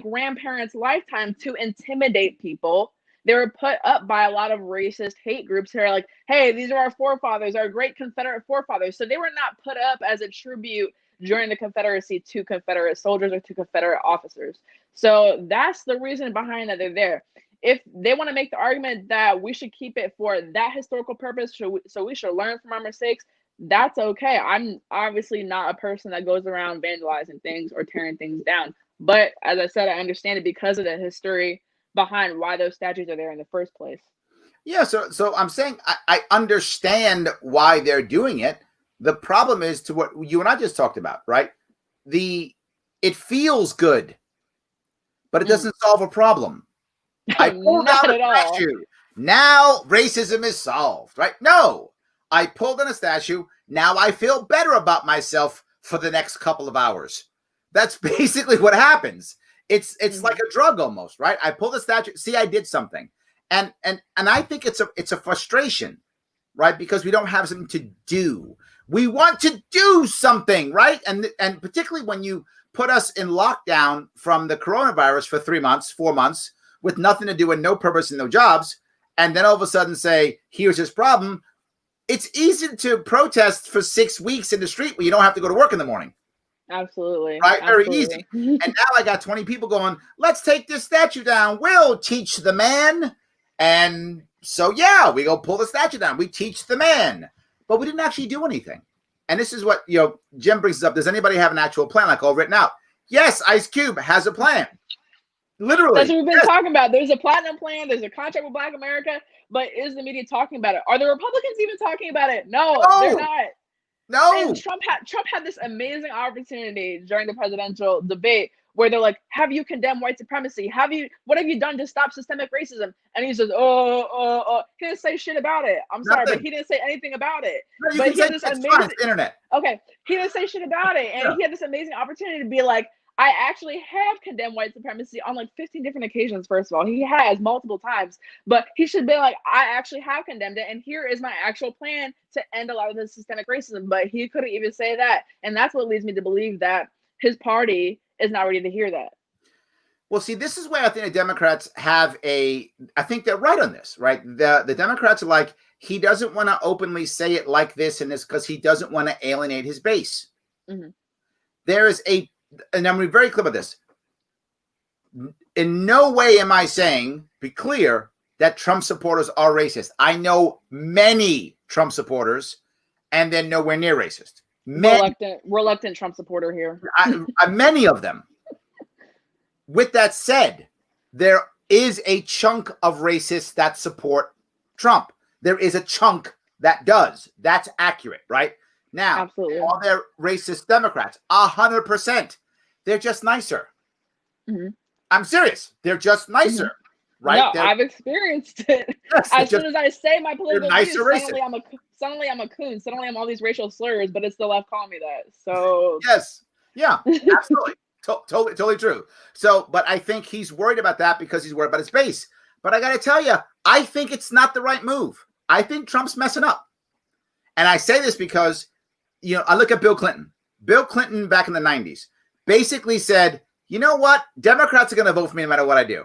grandparents' lifetime to intimidate people. They were put up by a lot of racist hate groups who are like, hey, these are our forefathers, our great Confederate forefathers. So they were not put up as a tribute during the Confederacy to Confederate soldiers or to Confederate officers. So that's the reason behind that they're there. If they want to make the argument that we should keep it for that historical purpose, so we should learn from our mistakes, that's okay. I'm obviously not a person that goes around vandalizing things or tearing things down. But as I said, I understand it because of the history behind why those statues are there in the first place. Yeah, so I'm saying I understand why they're doing it. The problem is to what you and I just talked about, right? It feels good, but it doesn't solve a problem. I pulled down a statue. Now racism is solved, right? No, I pulled down a statue. Now I feel better about myself for the next couple of hours. That's basically what happens. It's like a drug almost, right? I pulled a statue. See, I did something. And I think it's a frustration, right? Because we don't have something to do. We want to do something, right? And particularly when you put us in lockdown from the coronavirus for 3 months, 4 months, with nothing to do and no purpose and no jobs, and then all of a sudden say, here's this problem. It's easy to protest for 6 weeks in the street where you don't have to go to work in the morning. Absolutely. Right? Absolutely. Very easy. And now I got 20 people going, let's take this statue down. We'll teach the man. And so, yeah, we go pull the statue down. We teach the man. But we didn't actually do anything. And this is what, Jim brings up. Does anybody have an actual plan, like all written out? Yes, Ice Cube has a plan. Literally. That's what we've been talking about. There's a platinum plan. There's a contract with Black America. But is the media talking about it? Are the Republicans even talking about it? No, they're not. No. And Trump had this amazing opportunity during the presidential debate where they're like, have you condemned white supremacy? What have you done to stop systemic racism? And he says, he didn't say shit about it. I'm sorry, but he didn't say anything about it. No, you but can he say had this it's amazing fine, it's internet. Okay, he didn't say shit about it. And he had this amazing opportunity to be like, I actually have condemned white supremacy on like 15 different occasions. First of all, he has multiple times, but he should be like, I actually have condemned it, and here is my actual plan to end a lot of the systemic racism. But he couldn't even say that, and that's what leads me to believe that his party is not ready to hear that. Well, see, this is where I think the Democrats have I think they're right on this, right? The Democrats are like, he doesn't want to openly say it like this and this because he doesn't want to alienate his base. Mm-hmm. There is and I'm very clear about this. In no way am I saying, be clear, that Trump supporters are racist. I know many Trump supporters, and they're nowhere near racist. Reluctant Trump supporter here. Many of them. With that said, there is a chunk of racists that support Trump. There is a chunk that does. That's accurate, right? Now, absolutely. All their racist Democrats, 100%. They're just nicer. Mm-hmm. I'm serious. They're just nicer, mm-hmm. right? No, I've experienced it. Yes, as soon as I say my political views, suddenly I'm a coon. Suddenly I'm all these racial slurs, but it's the left calling me that. So yes, yeah, absolutely. Totally true. So, but I think he's worried about that because he's worried about his base. But I got to tell you, I think it's not the right move. I think Trump's messing up. And I say this because, I look at Bill Clinton. Bill Clinton back in the 90s basically said, you know what? Democrats are going to vote for me no matter what I do.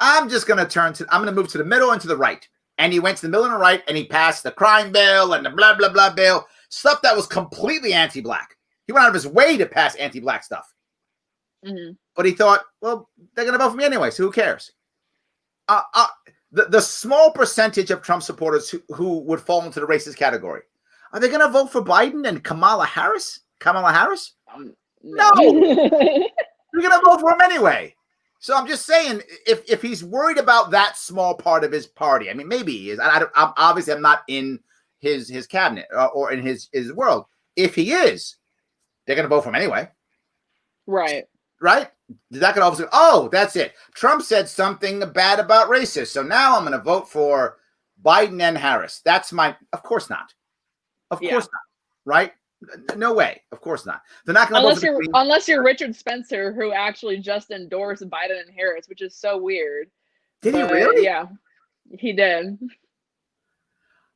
I'm going to move to the middle and to the right. And he went to the middle and the right and he passed the crime bill and the blah, blah, blah bill, stuff that was completely anti-black. He went out of his way to pass anti-black stuff. Mm-hmm. But he thought, well, they're going to vote for me anyway, so who cares? The small percentage of Trump supporters who would fall into the racist category, are they going to vote for Biden and Kamala Harris? No. They're going to vote for him anyway. So I'm just saying, if he's worried about that small part of his party, I mean, maybe he is. I'm not in his cabinet or in his world. If he is, they're going to vote for him anyway. Right. That could obviously, oh, that's it. Trump said something bad about racists, so now I'm going to vote for Biden and Harris. Of course not. Of course not. Right? No way. Of course not. They're not going to unless you're Richard Spencer, who actually just endorsed Biden and Harris, which is so weird. Did he really? Yeah, he did.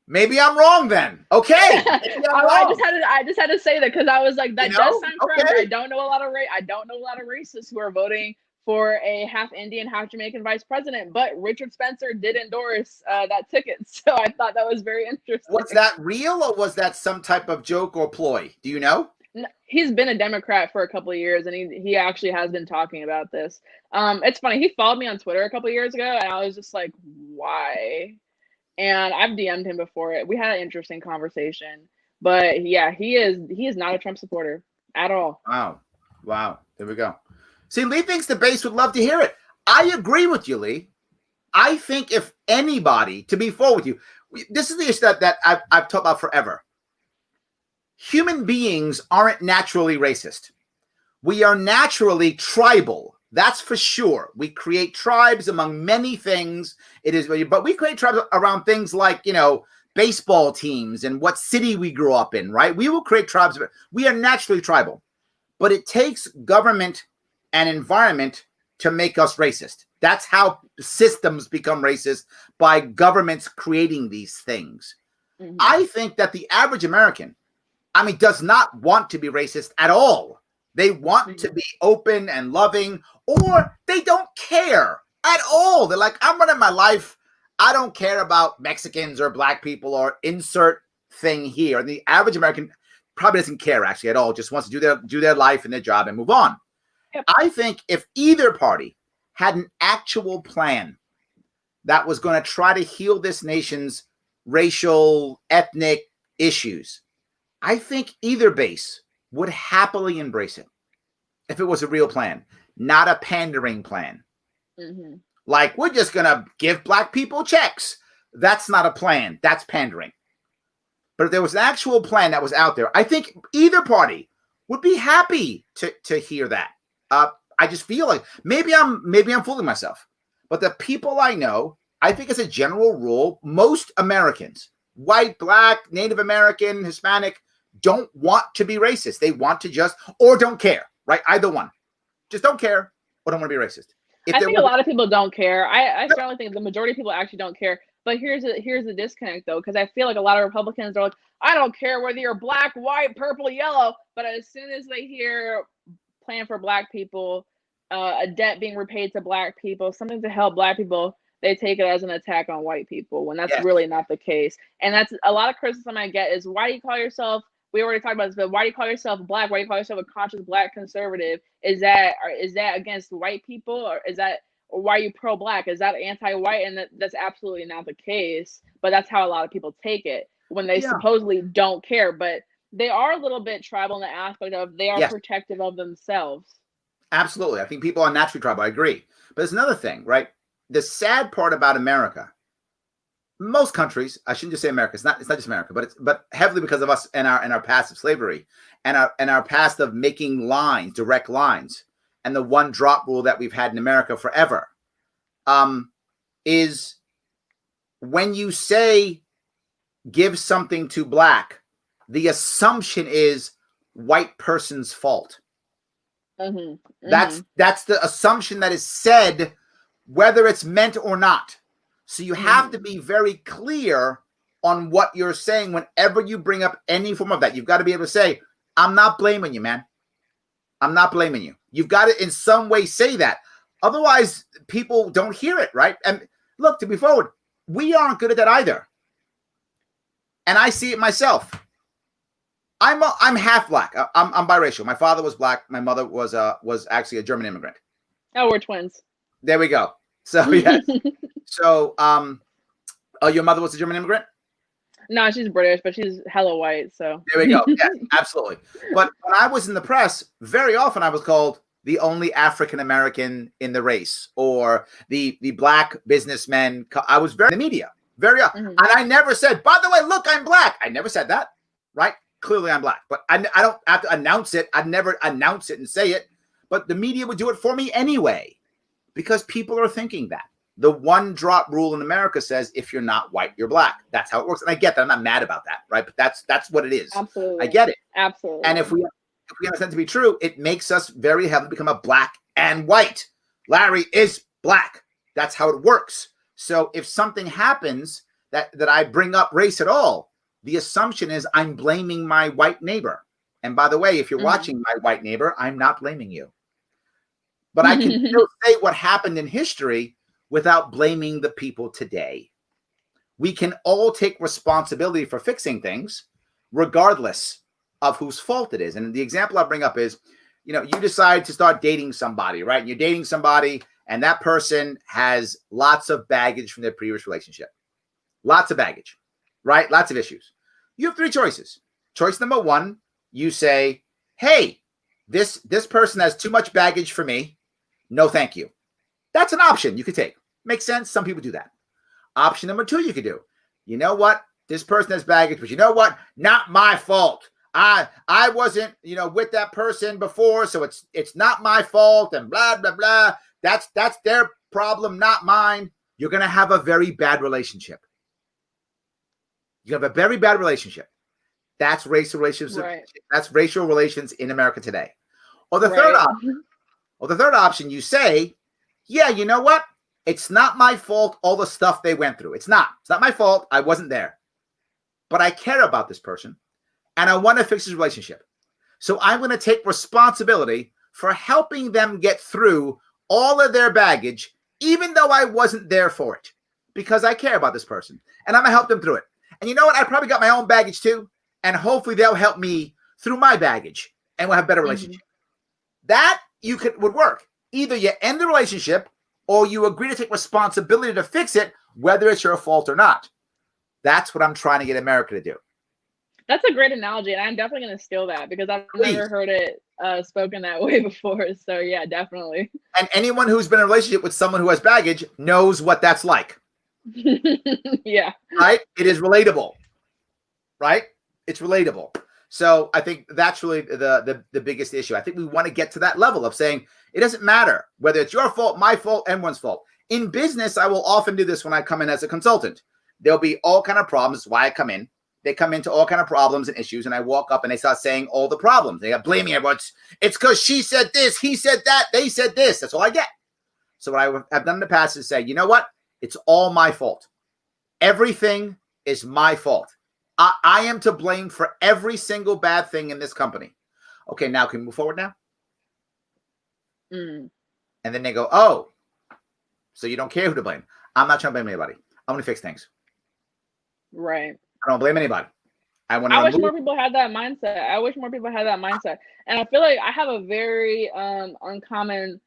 Maybe I'm wrong then. Okay. I just had to say that because I was like, that does sound correct. Okay. I don't know a lot of racists who are voting for a half Indian, half Jamaican vice president, but Richard Spencer did endorse that ticket. So I thought that was very interesting. Was that real or was that some type of joke or ploy? Do you know? No, he's been a Democrat for a couple of years, and he actually has been talking about this. It's funny. He followed me on Twitter a couple of years ago, and I was just like, why? And I've DM'd him before it. We had an interesting conversation, but yeah, he is not a Trump supporter at all. Wow. There we go. See, Lee thinks the base would love to hear it. I agree with you, Lee. I think if anybody, to be fair with you, this is the issue that I've talked about forever. Human beings aren't naturally racist. We are naturally tribal. That's for sure. We create tribes among many things. But we create tribes around things like, baseball teams and what city we grew up in, right? We will create tribes. We are naturally tribal. But it takes government and environment to make us racist. That's how systems become racist, by governments creating these things. Mm-hmm. I think that the average American, does not want to be racist at all. They want to be open and loving, or they don't care at all. They're like, I'm running my life. I don't care about Mexicans or black people or insert thing here. And the average American probably doesn't care actually at all. Just wants to do their life and their job and move on. Yep. I think if either party had an actual plan that was going to try to heal this nation's racial, ethnic issues, I think either base would happily embrace it if it was a real plan, not a pandering plan. Mm-hmm. Like, we're just going to give black people checks. That's not a plan. That's pandering. But if there was an actual plan that was out there, I think either party would be happy to hear that. I just feel like maybe I'm fooling myself, but the people I know, I think as a general rule, most Americans, white, black, Native American, Hispanic, don't want to be racist. They want to or don't care, right? Either one. just don't care or don't want to be racist. If I think a lot of people don't care. I certainly think the majority of people actually don't care. But here's the disconnect though, because I feel like a lot of Republicans are like, I don't care whether you're black, white, purple, yellow. But as soon as they hear plan for black people, a debt being repaid to black people, something to help black people, they take it as an attack on white people when that's really not the case. And that's a lot of criticism I get is, why do you call yourself, we already talked about this, but why do you call yourself black? Why do you call yourself a conscious black conservative? Is that against white people, or is that, or why are you pro-black? Is that anti-white? And that's absolutely not the case. But that's how a lot of people take it when they supposedly don't care. But they are a little bit tribal in the aspect of they are protective of themselves. Absolutely. I think people are naturally tribal. I agree. But there's another thing, right? The sad part about America, most countries, I shouldn't just say America, it's not just America, but heavily because of us and our past of slavery and our past of making lines, direct lines, and the one drop rule that we've had in America forever, is when you say give something to black, the assumption is white person's fault. That's the assumption that is said, whether it's meant or not. So you have to be very clear on what you're saying whenever you bring up any form of that. You've got to be able to say, I'm not blaming you, man. I'm not blaming you. You've got to in some way say that. Otherwise, people don't hear it, right? And look, to be forward, we aren't good at that either. And I see it myself. I'm half black. I'm biracial. My father was black. My mother was actually a German immigrant. Oh, we're twins. There we go. So yes. So your mother was a German immigrant? No, she's British, but she's hella white. So there we go. Yeah, absolutely. But when I was in the press, very often I was called the only African American in the race, or the black businessman. I was very in the media, very often, and I never said, by the way, look, I'm black. I never said that, right? Clearly, I'm black, but I don't have to announce it. I'd never announce it and say it, but the media would do it for me anyway, because people are thinking that. The one drop rule in America says if you're not white, you're black. That's how it works. And I get that. I'm not mad about that, right? But that's what it is. Absolutely. I get it. Absolutely. And if we understand to be true, it makes us very heavily become a black and white. Larry is black. That's how it works. So if something happens that I bring up race at all, the assumption is I'm blaming my white neighbor. And by the way, if you're watching My White Neighbor, I'm not blaming you. But I can still say what happened in history without blaming the people today. We can all take responsibility for fixing things, regardless of whose fault it is. And the example I bring up is, you decide to start dating somebody, right? And you're dating somebody, and that person has lots of baggage from their previous relationship. Lots of baggage, right? Lots of issues. You have three choices. Choice number one, you say, hey, this person has too much baggage for me. No, thank you. That's an option you could take. Makes sense. Some people do that. Option number two, you could do. You know what? This person has baggage, but you know what? Not my fault. I wasn't, with that person before, so it's not my fault and blah, blah, blah. That's their problem, not mine. You're going to have a very bad relationship. You have a very bad relationship. That's racial relations. Right. That's racial relations in America today. Or the third option, you say, yeah, you know what? It's not my fault, all the stuff they went through. It's not my fault. I wasn't there. But I care about this person, and I want to fix this relationship. So I'm going to take responsibility for helping them get through all of their baggage, even though I wasn't there for it, because I care about this person, and I'm going to help them through it. And you know what? I probably got my own baggage too, and hopefully they'll help me through my baggage, and we'll have a better relationship. That would work. Either you end the relationship, or you agree to take responsibility to fix it, whether it's your fault or not. That's what I'm trying to get America to do. That's a great analogy, and I'm definitely going to steal that because I've never heard it spoken that way before. So yeah, definitely. And anyone who's been in a relationship with someone who has baggage knows what that's like. Yeah. Right? It is relatable. Right? It's relatable. So I think that's really the biggest issue. I think we want to get to that level of saying it doesn't matter whether it's your fault, my fault, anyone's fault. In business, I will often do this when I come in as a consultant. There'll be all kind of problems. That's why I come in. they come into all kind of problems and issues, and I walk up and they start saying all the problems. They are blaming everyone. It's because she said this, he said that, they said this. That's all I get. So what I have done in the past is say, you know what? It's all my fault. Everything is my fault. I am to blame for every single bad thing in this company. Okay, now can we move forward now? Mm. And then they go, oh, so you don't care who to blame. I'm not trying to blame anybody. I want to fix things. Right. I don't blame anybody. I wish more people had that mindset. And I feel like I have a very uncommon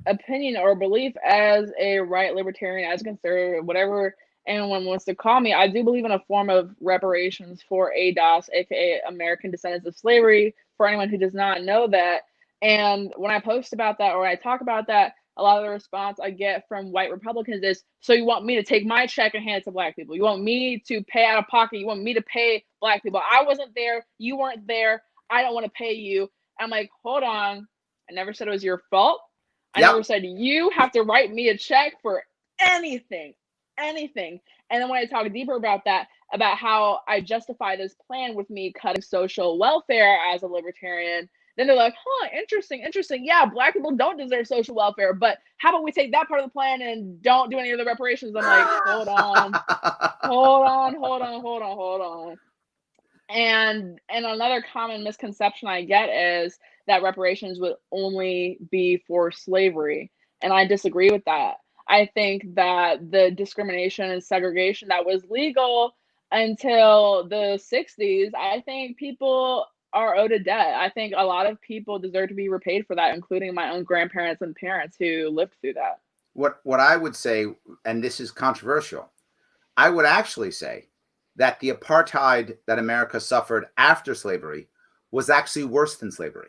opinion or belief as a right libertarian, as a conservative, whatever anyone wants to call me. I do believe in a form of reparations for ADOS, aka American Descendants of Slavery, for anyone who does not know that. And when I post about that or when I talk about that, a lot of the response I get from white Republicans is, so you want me to take my check and hand it to black people? You want me to pay out of pocket? You want me to pay black people? I wasn't there. You weren't there. I don't want to pay you. I'm like, hold on. I never said it was your fault. I never said you have to write me a check for anything. And then when I talk deeper about that, about how I justify this plan with me cutting social welfare as a libertarian, then they're like, huh, interesting. Yeah, black people don't deserve social welfare, but how about we take that part of the plan and don't do any of the reparations? I'm like, hold on. And another common misconception I get is that reparations would only be for slavery. And I disagree with that. I think that the discrimination and segregation that was legal until the 60s, I think people are owed a debt. I think a lot of people deserve to be repaid for that, including my own grandparents and parents who lived through that. What I would say, and this is controversial, I would actually say that the apartheid that America suffered after slavery was actually worse than slavery.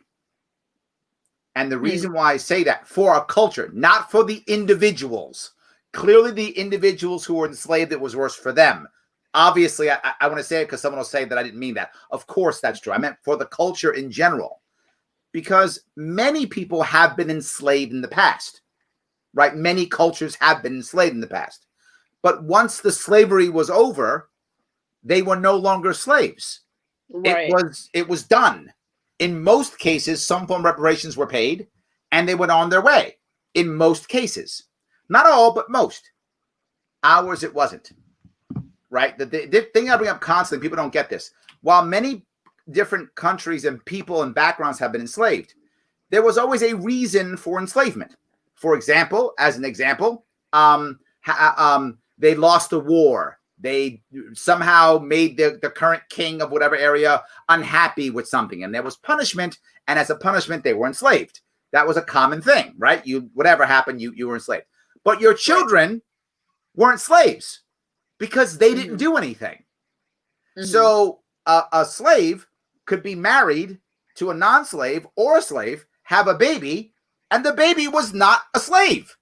And the reason why I say that, for our culture, not for the individuals. Clearly, the individuals who were enslaved, it was worse for them. Obviously, I want to say it because someone will say that I didn't mean that. Of course, that's true. I meant for the culture in general. Because many people have been enslaved in the past, right? Many cultures have been enslaved in the past. But once the slavery was over, they were no longer slaves. Right. It was done. In most cases, some form of reparations were paid, and they went on their way. In most cases. Not all, but most. Ours, it wasn't. Right? The thing I bring up constantly, people don't get this. While many different countries and people and backgrounds have been enslaved, there was always a reason for enslavement. For example, as an example, they lost a war. They somehow made the current king of whatever area unhappy with something, and there was punishment. And as a punishment, they were enslaved. That was a common thing, right? Whatever happened, you were enslaved. But your children weren't slaves because they didn't do anything. So a slave could be married to a non-slave or a slave, have a baby, and the baby was not a slave.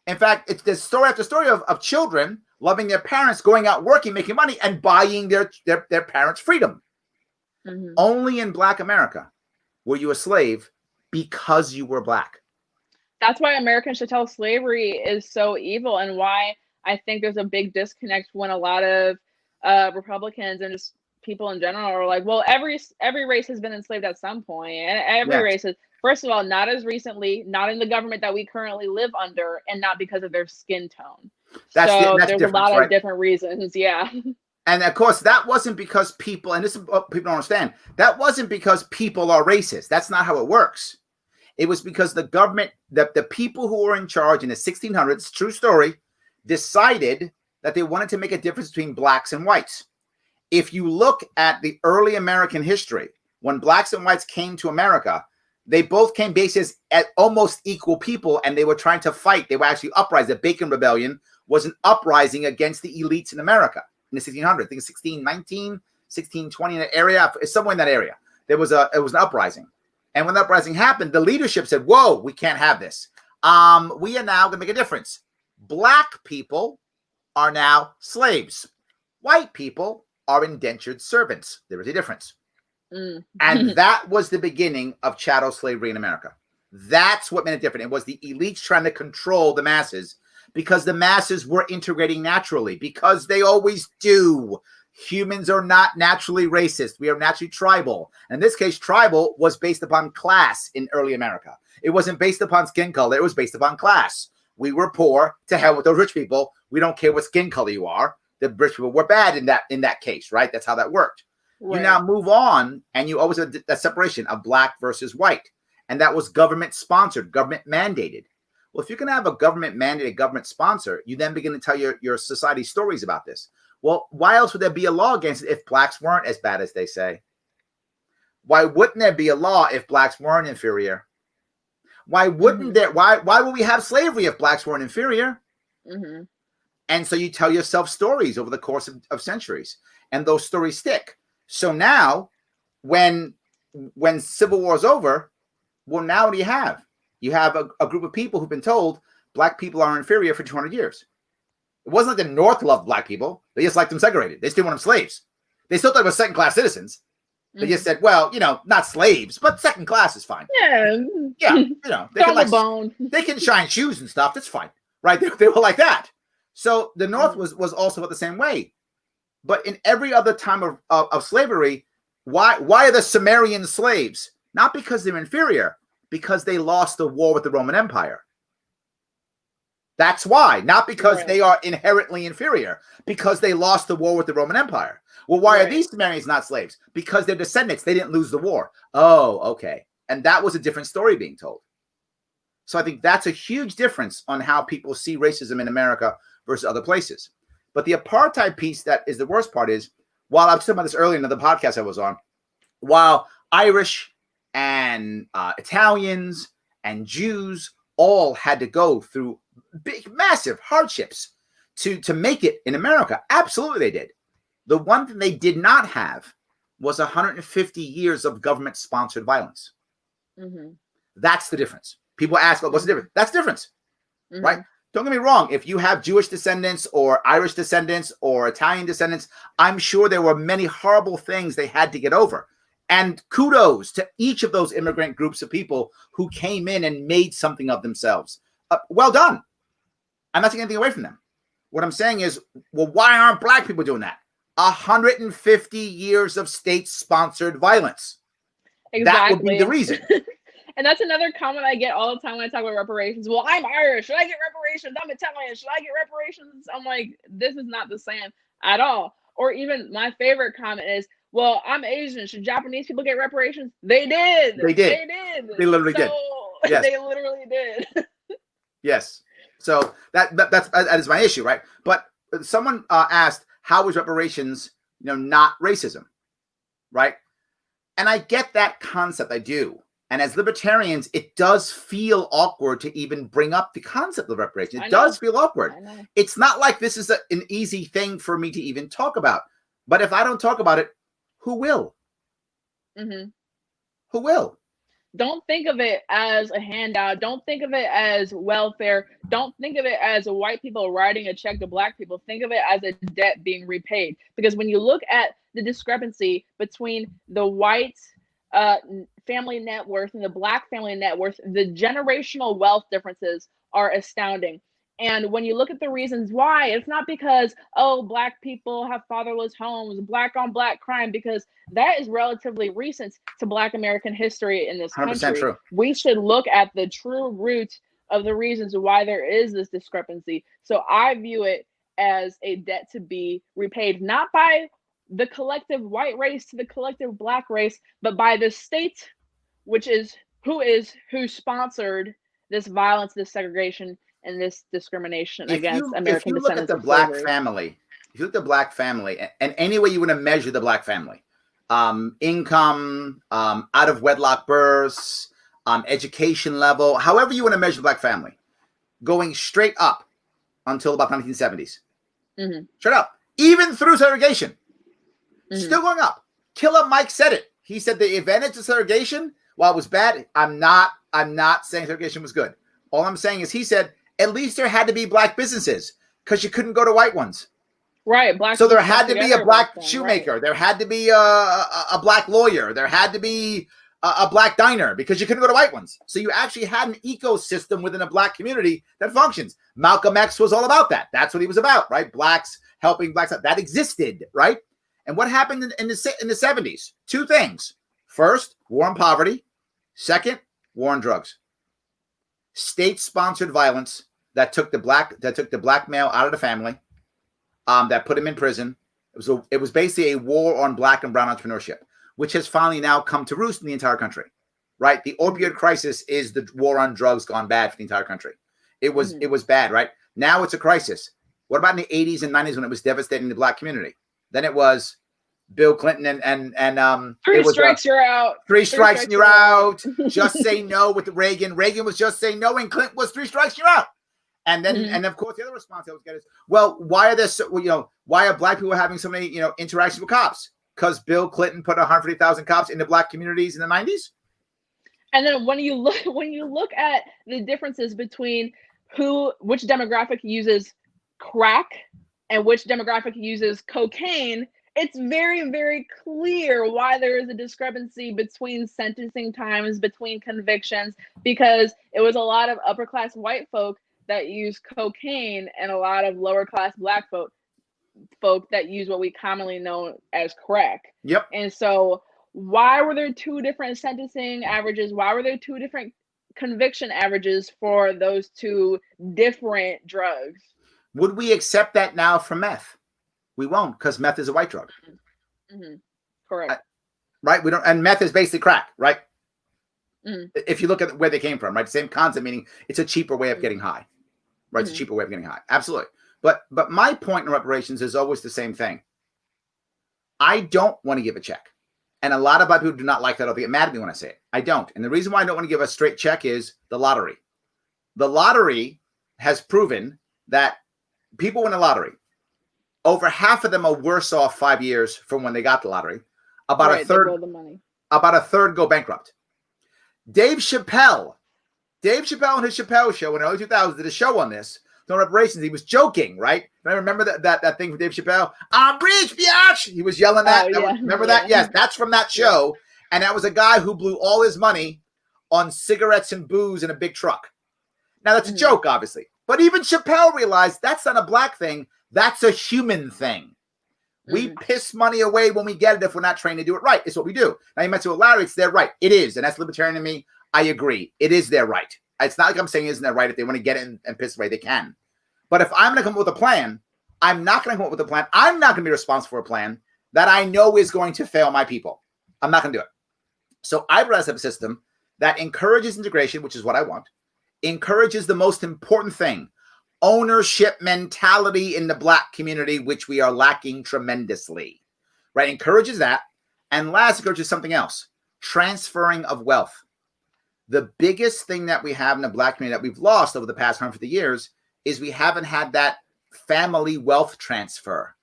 In fact, it's the story after story of children loving their parents, going out working, making money, and buying their parents' freedom. Only in Black America were you a slave because you were Black. That's why Americans should tell slavery is so evil, and why I think there's a big disconnect when a lot of Republicans and just people in general are like, well, every race has been enslaved at some point, and every race is. First of all, not as recently, not in the government that we currently live under, and not because of their skin tone. There's a lot of different reasons, yeah. And of course, that wasn't because people, and this is what people don't understand, that wasn't because people are racist. That's not how it works. It was because the government, the people who were in charge in the 1600s, true story, decided that they wanted to make a difference between Blacks and whites. If you look at the early American history, when Blacks and whites came to America, they both came basis at almost equal people, and they were trying to fight. They were actually uprising. The Bacon Rebellion was an uprising against the elites in America in the 1600s. I think 1619, 1620, in that area, somewhere in that area. It was an uprising. And when the uprising happened, the leadership said, whoa, we can't have this. We are now going to make a difference. Black people are now slaves. White people are indentured servants. There is a difference. And that was the beginning of chattel slavery in America. That's what made it different. It was the elites trying to control the masses because the masses were integrating naturally, because they always do. Humans are not naturally racist. We are naturally tribal. In this case, tribal was based upon class in early America. It wasn't based upon skin color. It was based upon class. We were poor. To hell with those rich people. We don't care what skin color you are. The rich people were bad in that case, right? That's how that worked. Right. You now move on, and you always have that separation of black versus white. And that was government sponsored, government mandated. Well, if you can have a government mandated, government sponsor, you then begin to tell your society stories about this. Well, why else would there be a law against it if blacks weren't as bad as they say? Why wouldn't there be a law if blacks weren't inferior? Why wouldn't there? Why would we have slavery if blacks weren't inferior? And so you tell yourself stories over the course of centuries, and those stories stick. So now, when Civil War is over, well, now what do you have? You have a group of people who've been told black people are inferior for 200 years. It wasn't like the North loved black people. They just liked them segregated. They still want them slaves. They still thought they were second-class citizens. They just said, well, not slaves, but second class is fine. Yeah. They can shine shoes and stuff. That's fine, right? They were like that. So the North was also the same way. But in every other time of slavery, why are the Sumerian slaves? Not because they're inferior, because they lost the war with the Roman Empire. That's why, not because they are inherently inferior, because they lost the war with the Roman Empire. Well, why are these Sumerians not slaves? Because they're descendants. They didn't lose the war. Oh, okay. And that was a different story being told. So I think that's a huge difference on how people see racism in America versus other places. But the apartheid piece that is the worst part is, while I was talking about this earlier in the podcast I was on, while Irish and Italians and Jews all had to go through big, massive hardships to make it in America. Absolutely they did. The one thing they did not have was 150 years of government-sponsored violence. That's the difference. People ask, well, what's the difference? That's the difference, right? Don't get me wrong. If you have Jewish descendants or Irish descendants or Italian descendants, I'm sure there were many horrible things they had to get over. And kudos to each of those immigrant groups of people who came in and made something of themselves. Well done. I'm not taking anything away from them. What I'm saying is, well, why aren't black people doing that? 150 years of state-sponsored violence. Exactly. That would be the reason. And that's another comment I get all the time when I talk about reparations. Well, I'm Irish. Should I get reparations? I'm Italian. Should I get reparations? I'm like, this is not the same at all. Or even my favorite comment is, well, I'm Asian. Should Japanese people get reparations? They did. They did. They literally did. Yes. They literally did. Yes. So that is my issue, right? But someone asked, how is reparations, not racism, right? And I get that concept. I do. And as libertarians, it does feel awkward to even bring up the concept of reparations. It does feel awkward. It's not like this is an easy thing for me to even talk about. But if I don't talk about it, who will? Who will? Don't think of it as a handout. Don't think of it as welfare. Don't think of it as white people writing a check to black people. Think of it as a debt being repaid. Because when you look at the discrepancy between the white family net worth and the black family net worth, the generational wealth differences are astounding. And when you look at the reasons why, it's not because, oh, black people have fatherless homes, black on black crime, because that is relatively recent to black American history in this country. True. We should look at the true root of the reasons why there is this discrepancy. So I view it as a debt to be repaid, not by the collective white race to the collective black race, but by the state, which is who sponsored this violence, this segregation, and this discrimination against American descendants. If you look at the black family, and any way you want to measure the black family, income, out of wedlock births, education level, however you want to measure the black family, going straight up until about 1970s. Straight up, even through segregation, still going up. Killer Mike said it. He said the advantage of segregation, while it was bad, I'm not saying segregation was good. All I'm saying is he said, at least there had to be black businesses because you couldn't go to white ones. Right. Black. So there had to be a black shoemaker. Right. There had to be a black lawyer. There had to be a black diner because you couldn't go to white ones. So you actually had an ecosystem within a black community that functions. Malcolm X was all about that. That's what he was about, right? Blacks helping blacks. That existed, right? And what happened in the 70s? Two things. First, war on poverty. Second, war on drugs. State-sponsored violence that took the black male out of the family, that put him in prison. It was basically a war on black and brown entrepreneurship, which has finally now come to roost in the entire country. Right? The opioid crisis is the war on drugs gone bad for the entire country. It was bad, right? Now it's a crisis. What about in the 80s and 90s when it was devastating the black community? Then it was Bill Clinton and three strikes, you're out. Three strikes and you're out. Just say no with Reagan. Reagan was just saying no, and Clinton was 3 strikes, you're out. And then, and of course, the other response I always get is, well, why are there why are black people having so many, interactions with cops? Because Bill Clinton put 150,000 cops in the black communities in the 90s. And then when you look at the differences between which demographic uses crack and which demographic uses cocaine, it's very, very clear why there is a discrepancy between sentencing times, between convictions, because it was a lot of upper class white folk that use cocaine and a lot of lower class black folk that use what we commonly know as crack. Yep. And so why were there 2 different sentencing averages? Why were there 2 different conviction averages for those 2 different drugs? Would we accept that now for meth? We won't, because meth is a white drug. Mm-hmm. Correct. Right? We don't, and meth is basically crack, right? If you look at where they came from, right? Same concept, meaning it's a cheaper way of getting high. Right? It's a cheaper way of getting high. Absolutely. But my point in reparations is always the same thing. I don't want to give a check. And a lot of people do not like that, or they get mad at me when I say it. I don't. And the reason why I don't want to give a straight check is the lottery. The lottery has proven that people win the lottery. Over half of them are worse off 5 years from when they got the lottery. About a third go bankrupt. Dave Chappelle and his Chappelle show in the early 2000s did a show on this. No reparations. He was joking, right? I remember that thing from Dave Chappelle. I'm rich, biatch. He was yelling that. Remember that? Yes, that's from that show. And that was a guy who blew all his money on cigarettes and booze in a big truck. Now that's a joke, obviously. But even Chappelle realized that's not a black thing. That's a human thing. We piss money away when we get it if we're not trained to do it right. It's what we do. Now you mentioned with Larry, it's their right. It is. And that's libertarian to me. I agree. It is their right. It's not like I'm saying isn't their right. If they want to get it and piss away, they can. But if I'm going to come up with a plan, I'm not going to come up with a plan. I'm not going to be responsible for a plan that I know is going to fail my people. I'm not going to do it. So I'd rather have a system that encourages integration, which is what I want, encourages the most important thing, ownership mentality in the black community, which we are lacking tremendously, right? Encourages that. And last, encourages something else, transferring of wealth. The biggest thing that we have in the black community that we've lost over the past 150 years is we haven't had that family wealth transfer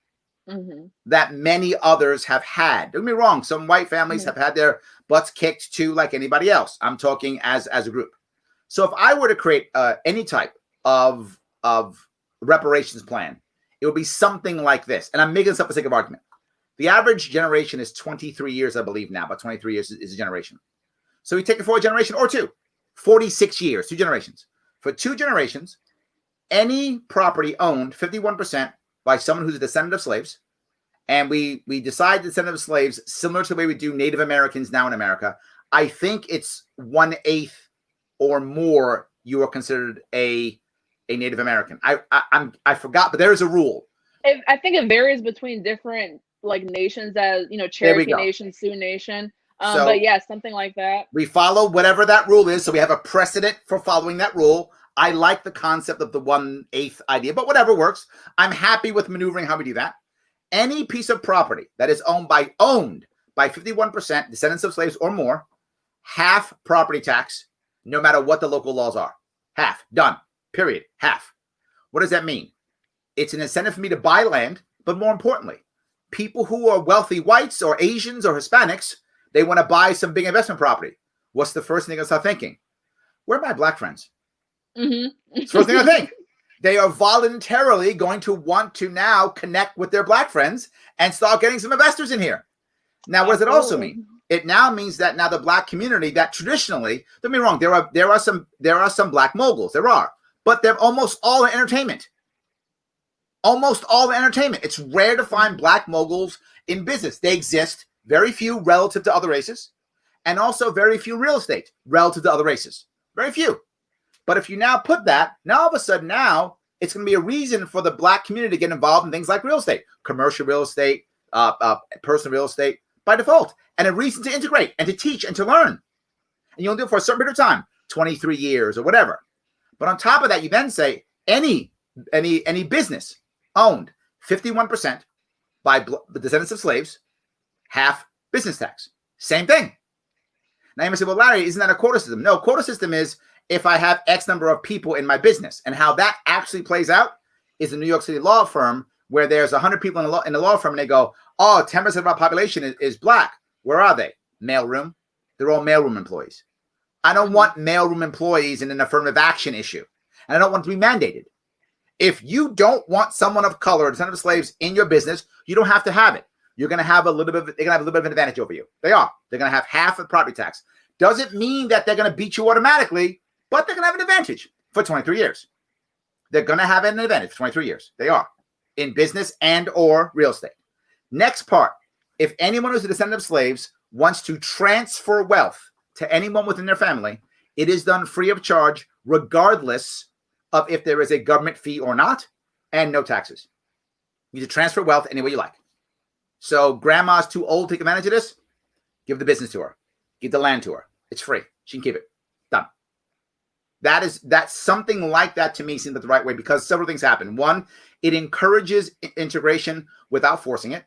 that many others have had. Don't get me wrong. Some white families have had their butts kicked too, like anybody else. I'm talking as a group. So if I were to create any type of reparations plan, it would be something like this. And I'm making this up for sake of argument. The average generation is 23 years, I believe now, but 23 years is a generation. So we take it for a generation or 2, 46 years, 2 generations. For 2 generations, any property owned 51% by someone who's a descendant of slaves, and we decide descendant of slaves similar to the way we do Native Americans now in America, I think it's 1/8 or more you are considered a Native American. I forgot, but there is a rule. I think it varies between different nations, as Cherokee Nation, Sioux Nation. But yeah, something like that. We follow whatever that rule is, so we have a precedent for following that rule. I like the concept of the 1/8 idea, but whatever works. I'm happy with maneuvering how we do that. Any piece of property that is owned by 51% descendants of slaves or more, half property tax, no matter what the local laws are. Half. Done. Period. Half. What does that mean? It's an incentive for me to buy land, but more importantly, people who are wealthy whites or Asians or Hispanics, they want to buy some big investment property. What's the first thing I start thinking? Where are my black friends? It's the first thing I think. They are voluntarily going to want to now connect with their black friends and start getting some investors in here. Now, what does it also mean? It now means that now the black community that traditionally, don't get me wrong, there are some black moguls. There are, but they're almost all in entertainment. Almost all the entertainment. It's rare to find black moguls in business. They exist, very few relative to other races, and also very few real estate relative to other races. Very few. But if you now put that, now all of a sudden now it's going to be a reason for the black community to get involved in things like real estate, commercial real estate, personal real estate by default, and a reason to integrate and to teach and to learn. And you'll do it for a certain period of time, 23 years or whatever. But on top of that, you then say any business owned 51% by the descendants of slaves, half business tax. Same thing. Now you may say, well, Larry, isn't that a quota system? No, quota system is if I have X number of people in my business. And how that actually plays out is a New York City law firm where there's 100 people in the law firm and they go, oh, 10% of our population is black. Where are they? Mailroom. They're all mailroom employees. I don't want mailroom employees in an affirmative action issue. And I don't want it to be mandated. If you don't want someone of color, descendant of slaves in your business, you don't have to have it. You're going to have they're going to have a little bit of an advantage over you. They are. They're going to have half of property tax. Doesn't mean that they're going to beat you automatically, but they're going to have an advantage for 23 years. They're going to have an advantage for 23 years. They are in business and or real estate. Next part. If anyone who's a descendant of slaves wants to transfer wealth to anyone within their family, it is done free of charge, regardless of if there is a government fee or not, and no taxes. You can transfer wealth any way you like. So grandma's too old to take advantage of this, give the business to her. Give the land to her. It's free. She can keep it. Done. That's something like that to me seems like the right way because several things happen. One, it encourages integration without forcing it.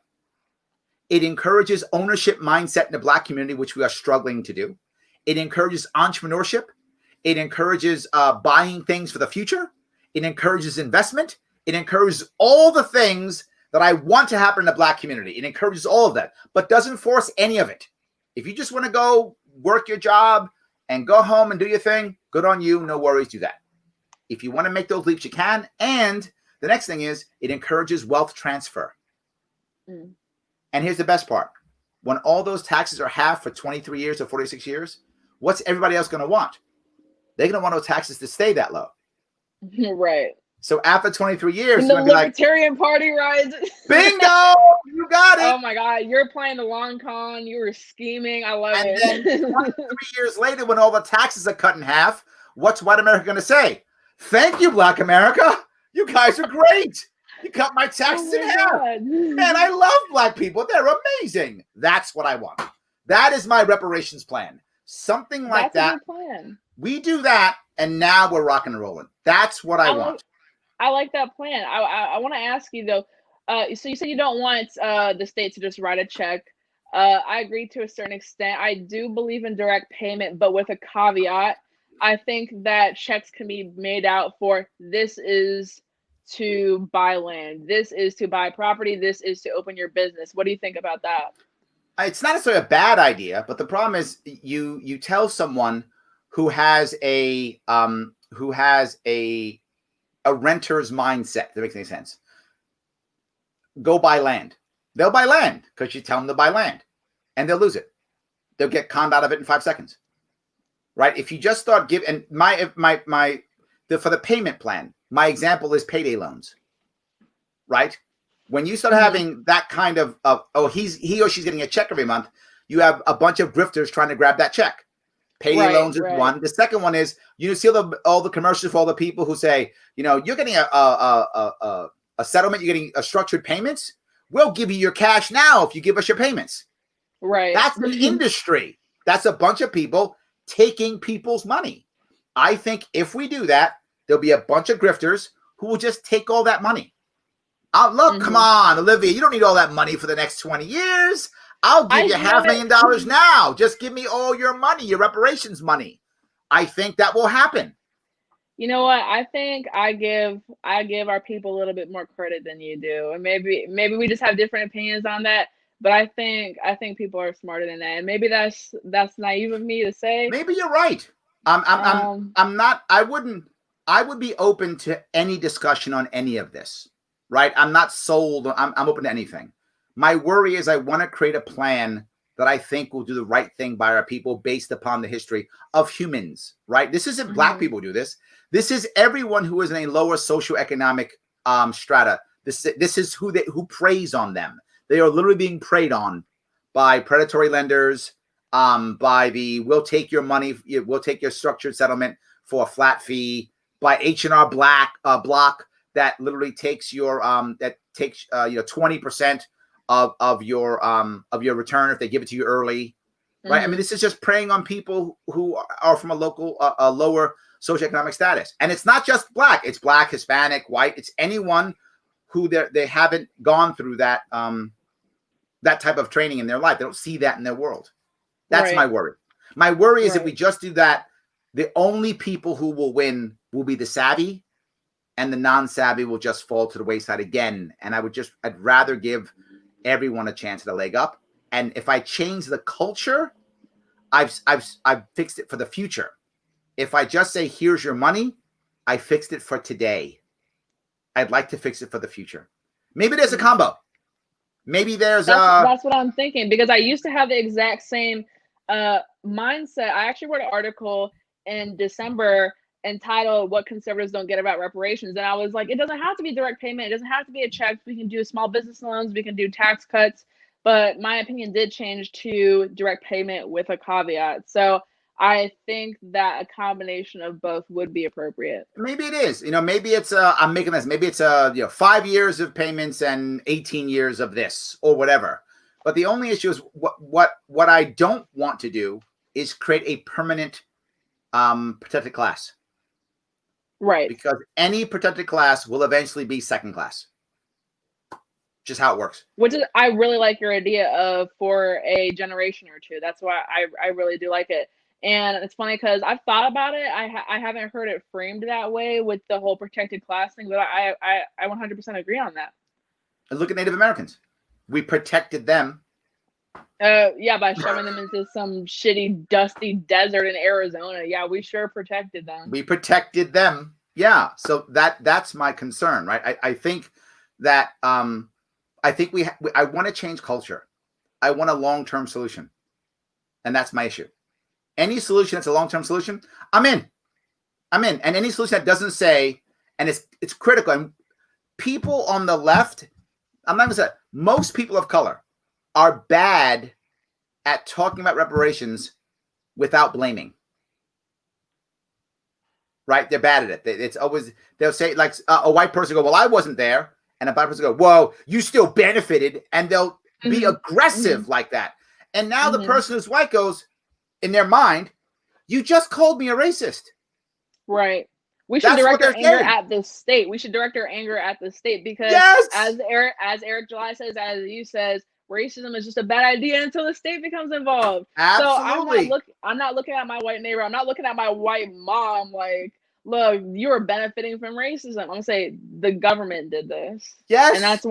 It encourages ownership mindset in the black community, which we are struggling to do. It encourages entrepreneurship. It encourages buying things for the future. It encourages investment. It encourages all the things that I want to happen in the black community. It encourages all of that, but doesn't force any of it. If you just want to go work your job and go home and do your thing, good on you. No worries, do that. If you want to make those leaps, you can. And the next thing is it encourages wealth transfer. And here's the best part. When all those taxes are half for 23 years or 46 years, what's everybody else going to want? They're going to want those taxes to stay that low. Right. So after 23 years, when the Libertarian Party rides. Bingo! You got it. Oh my God. You're playing the long con. You were scheming. I love it. And then 23 years later, when all the taxes are cut in half, what's white America going to say? Thank you, Black America. You guys are great. You cut my taxes in half. Man, I love black people. They're amazing. That's what I want. That is my reparations plan. Something like that. That's a good plan. We do that, and now we're rocking and rolling. That's what I want. I like that plan. I want to ask you, though. So you said you don't want the state to just write a check. I agree to a certain extent. I do believe in direct payment, but with a caveat. I think that checks can be made out for this is to buy land. This is to buy property. This is to open your business. What do you think about that? It's not necessarily a bad idea, but the problem is you tell someone who has a renter's mindset. That makes any sense. Go buy land. They'll buy land because you tell them to buy land, and they'll lose it. They'll get conned out of it in 5 seconds, right? If you just start giving, and for the payment plan, my example is payday loans, right? When you start having that kind of he or she's getting a check every month, you have a bunch of grifters trying to grab that check. Payday loans is one. The second one is you see all the commercials for all the people who say, you're getting a settlement, you're getting a structured payments. We'll give you your cash now if you give us your payments. Right. That's an industry. That's a bunch of people taking people's money. I think if we do that, there'll be a bunch of grifters who will just take all that money. Look, come on, Olivia, you don't need all that money for the next 20 years. I'll give you $500,000 now. Just give me all your money, your reparations money. I think that will happen. You know what? I think I give our people a little bit more credit than you do, and maybe we just have different opinions on that. But I think people are smarter than that, and maybe that's naive of me to say. Maybe you're right. I'm not. I would be open to any discussion on any of this. Right? I'm not sold. I'm open to anything. My worry is I want to create a plan that I think will do the right thing by our people based upon the history of humans, right? This isn't black people who do this. This is everyone who is in a lower socioeconomic strata This is who preys on them. They are literally being preyed on by predatory lenders, by the we'll take your money, we'll take your structured settlement for a flat fee, by H&R Block that literally takes your 20% of your return if they give it to you early, right? I mean, this is just preying on people who are from a lower socioeconomic status, and it's not just Black. It's Black, Hispanic, white. It's anyone who they haven't gone through that type of training in their life. They don't see that in their world. That's my worry. My worry is if we just do that, the only people who will win will be the savvy, and the non-savvy will just fall to the wayside again. And I'd rather give everyone a chance at a leg up. And if I change the culture, I've fixed it for the future. If I just say, here's your money, I fixed it for today. I'd like to fix it for the future. Maybe there's a combo. Maybe there's that's what I'm thinking, because I used to have the exact same mindset. I actually wrote an article in December entitled "What Conservatives Don't Get About Reparations," and I was like, it doesn't have to be direct payment. It doesn't have to be a check. We can do small business loans. We can do tax cuts. But my opinion did change to direct payment with a caveat. So I think that a combination of both would be appropriate. Maybe it is. Maybe it's I'm making this. Maybe it's 5 years of payments and 18 years of this or whatever. But the only issue is what I don't want to do is create a permanent protected class. Right. Because any protected class will eventually be second class. Just how it works. Which is, I really like your idea of for a generation or two. That's why I really do like it. And it's funny because I've thought about it. I haven't heard it framed that way with the whole protected class thing, but I 100% agree on that. And look at Native Americans. We protected them. Yeah, by shoving them into some shitty, dusty desert in Arizona. Yeah, we sure protected them. We protected them. Yeah. So that's my concern, right? I think that I think I want to change culture. I want a long-term solution. And that's my issue. Any solution that's a long-term solution, I'm in. And any solution that doesn't say, and it's critical. And people on the left, I'm not going to say, most people of color are bad at talking about reparations without blaming. Right? They're bad at it. It's always, they'll say, like a white person go, well, I wasn't there. And a black person go, whoa, you still benefited. And they'll be aggressive like that. And now the person who's white goes, in their mind, you just called me a racist. Right. We should direct our anger at the state. We should direct our anger at the state because as Eric July says, as you says, racism is just a bad idea until the state becomes involved. Absolutely. So I'm not looking at my white neighbor. I'm not looking at my white mom like, look, you are benefiting from racism. I'm gonna say the government did this. Yes. And that's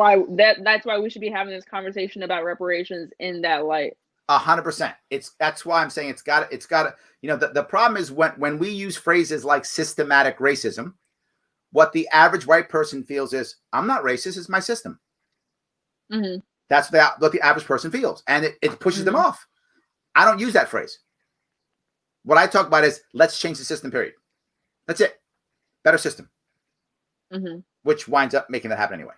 why we should be having this conversation about reparations in that light. 100%. That's why I'm saying it's got to, the problem is when we use phrases like systematic racism, what the average white person feels is, I'm not racist, it's my system. That's what the average person feels. And it pushes them off. I don't use that phrase. What I talk about is, let's change the system, period. That's it. Better system. Which winds up making that happen anyway.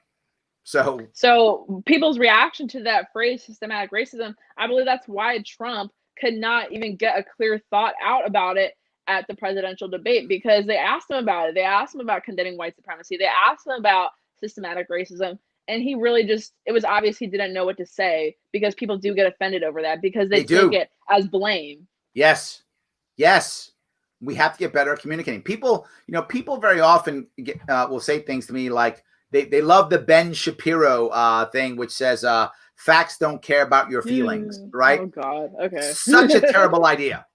So people's reaction to that phrase, systematic racism, I believe that's why Trump could not even get a clear thought out about it at the presidential debate, because they asked him about it. They asked him about condemning white supremacy. They asked him about systematic racism. And he really it was obvious he didn't know what to say, because people do get offended over that because they take it as blame. Yes. We have to get better at communicating. People very often will say things to me like, They love the Ben Shapiro thing, which says facts don't care about your feelings, right? Oh, God. Okay. Such a terrible idea.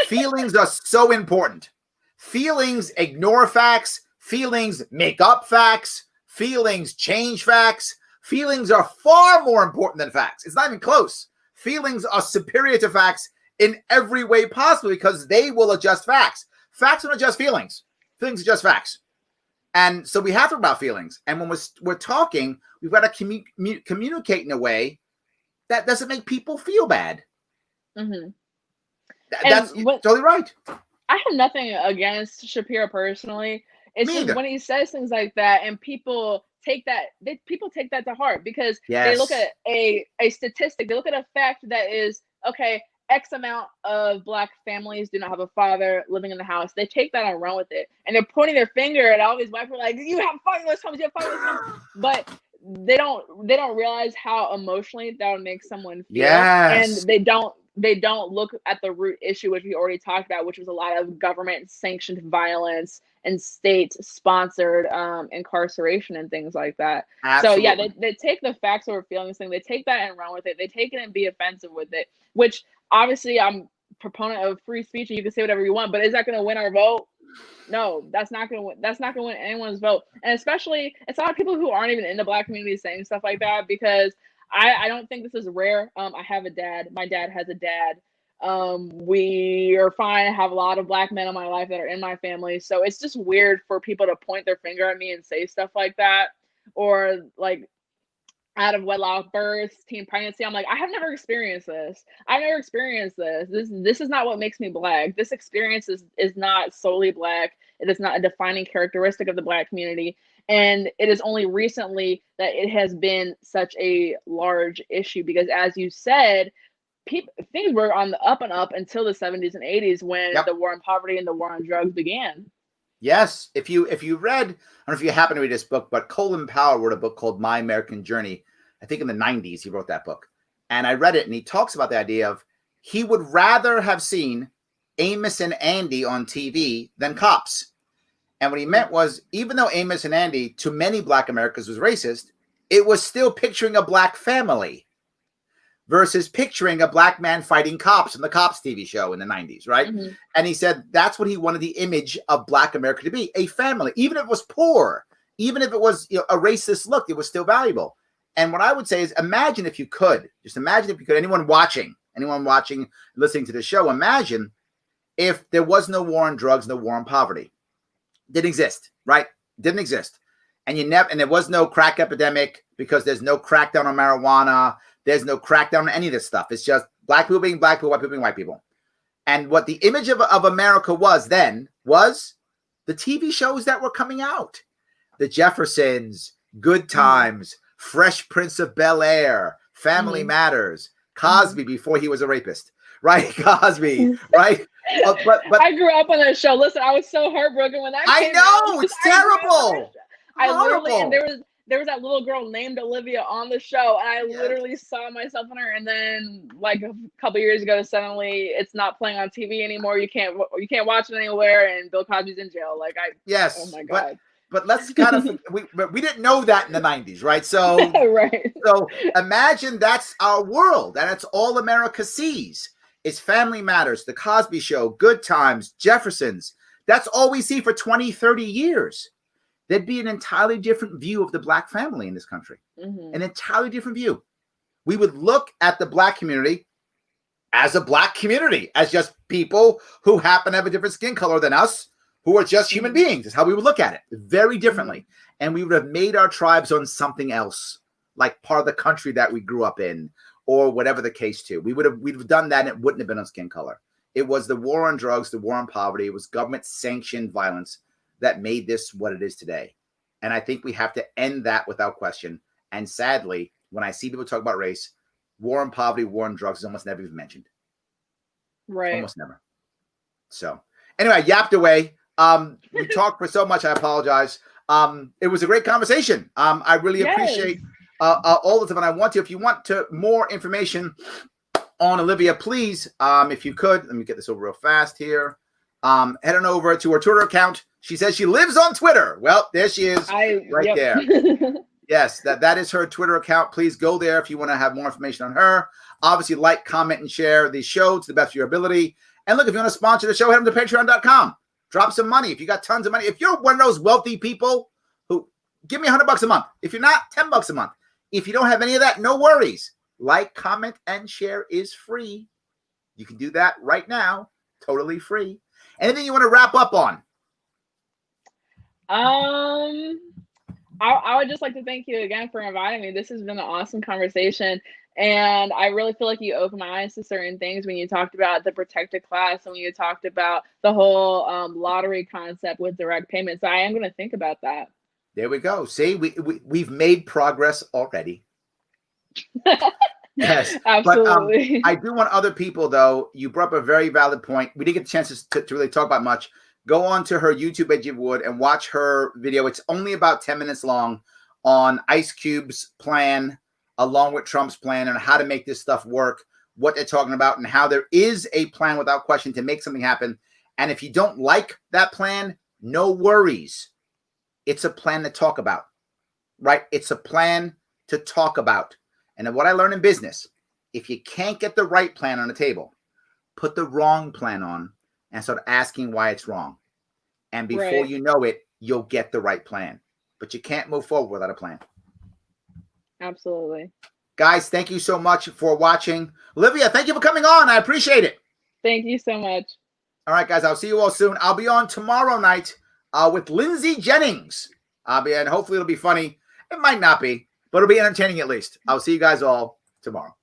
Feelings are so important. Feelings ignore facts. Feelings make up facts. Feelings change facts. Feelings are far more important than facts. It's not even close. Feelings are superior to facts in every way possible because they will adjust facts. Facts don't adjust feelings. Feelings adjust facts. And so we have to talk about feelings. And when we're talking, we've got to communicate in a way that doesn't make people feel bad. That's totally right. I have nothing against Shapiro personally. It's just when he says things like that and people people take that to heart, because Yes. they look at a statistic, they look at a fact that is, okay, X amount of Black families do not have a father living in the house. They take that and run with it, and they're pointing their finger at all these white people, like, you have fatherless homes, you have fatherless homes. But they don't realize how emotionally that would make someone feel. Yes. And they don't look at the root issue, which we already talked about, which was a lot of government sanctioned violence and state sponsored incarceration and things like that. Absolutely. So yeah, they take the facts over feelings thing, they take that and run with it. They take it and be offensive with it, which obviously I'm proponent of free speech and you can say whatever you want, but is that going to win our vote? No, that's not going to win. That's not going to win anyone's vote. And especially, it's a lot of people who aren't even in the Black community saying stuff like that, because I don't think this is rare. I have a dad. My dad has a dad. We are fine. I have a lot of Black men in my life that are in my family. So it's just weird for people to point their finger at me and say stuff like that, or like out of wedlock births, teen pregnancy. I'm like, I have never experienced this. I've never experienced this. This is not what makes me Black. This experience is not solely Black. It is not a defining characteristic of the Black community. And it is only recently that it has been such a large issue, because as you said, things were on the up and up until the 70s and 80s, when the war on poverty and the war on drugs began. Yes. If you read, I don't know if you happen to read this book, but Colin Powell wrote a book called My American Journey. I think in the 90s, he wrote that book. And I read it, and he talks about the idea of he would rather have seen Amos and Andy on TV than cops. And what he meant was, even though Amos and Andy, to many Black Americans, was racist, it was still picturing a Black family versus picturing a Black man fighting cops in the Cops TV show in the 90s, right? Mm-hmm. And he said that's what he wanted the image of Black America to be, a family. Even if it was poor, even if it was a racist look, it was still valuable. And what I would say is, imagine if you could, anyone watching, listening to the show, imagine if there was no war on drugs, no war on poverty. Didn't exist, right? Didn't exist. And and there was no crack epidemic, because there's no crackdown on marijuana. There's no crackdown on any of this stuff. It's just Black people being Black people, white people being white people. And what the image of America was then was the TV shows that were coming out. The Jeffersons, Good Times, Fresh Prince of Bel-Air, Family Matters, Cosby before he was a rapist, right? Cosby, right? But I grew up on that show. Listen, I was so heartbroken when that came out. It's terrible. I literally, and there was that little girl named Olivia on the show, and I literally saw myself in her. And then, like a couple years ago, suddenly it's not playing on TV anymore. You can't watch it anywhere, and Bill Cosby's in jail. Oh my God. But let's kind of we didn't know that in the 90s, right? So right. So imagine that's our world, and it's all America sees. It's Family Matters, The Cosby Show, Good Times, Jeffersons. That's all we see for 20, 30 years. There'd be an entirely different view of the Black family in this country. An entirely different view. We would look at the Black community as a Black community, as just people who happen to have a different skin color than us, who are just human beings. Is how we would look at it, very differently. And we would have made our tribes on something else, like part of the country that we grew up in, or whatever the case too. We'd have done that, and it wouldn't have been on skin color. It was the war on drugs, the war on poverty. It was government-sanctioned violence that made this what it is today. And I think we have to end that without question. And sadly, when I see people talk about race, war on poverty, war on drugs is almost never even mentioned. Right. Almost never. So anyway, I yapped away. We talked for so much. I apologize. It was a great conversation. I really appreciate all of them. And I want to, if you want more information on Olivia, please, if you could, let me get this over real fast here. Head on over to her Twitter account. She says she lives on Twitter. Well, there she is, there. Yes, that is her Twitter account. Please go there if you want to have more information on her. Obviously, like, comment, and share the show to the best of your ability. And look, if you want to sponsor the show, head on to patreon.com. Drop some money. If you got tons of money, if you're one of those wealthy people who give me $100 a month. If you're not, $10 a month. If you don't have any of that, no worries. Like, comment, and share is free. You can do that right now. Totally free. Anything you want to wrap up on? I would just like to thank you again for inviting me. This has been an awesome conversation. And I really feel like you opened my eyes to certain things when you talked about the protected class and when you talked about the whole lottery concept with direct payments. So I am going to think about that. There we go. See, we've made progress already. Yes, Absolutely. But I do want other people, though. You brought up a very valid point. We didn't get the chance to really talk about much. Go on to her YouTube page, if you would, and watch her video. It's only about 10 minutes long on Ice Cube's plan, along with Trump's plan, and how to make this stuff work, what they're talking about, and how there is a plan without question to make something happen. And if you don't like that plan, no worries. It's a plan to talk about, right? It's a plan to talk about. And what I learned in business, if you can't get the right plan on the table, put the wrong plan on and start asking why it's wrong. And before you know it, you'll get the right plan. But you can't move forward without a plan. Absolutely. Guys, thank you so much for watching. Olivia, thank you for coming on. I appreciate it. Thank you so much. All right, guys, I'll see you all soon. I'll be on tomorrow night with Lindsay Jennings. And hopefully it'll be funny. It might not be, but it'll be entertaining at least. I'll see you guys all tomorrow.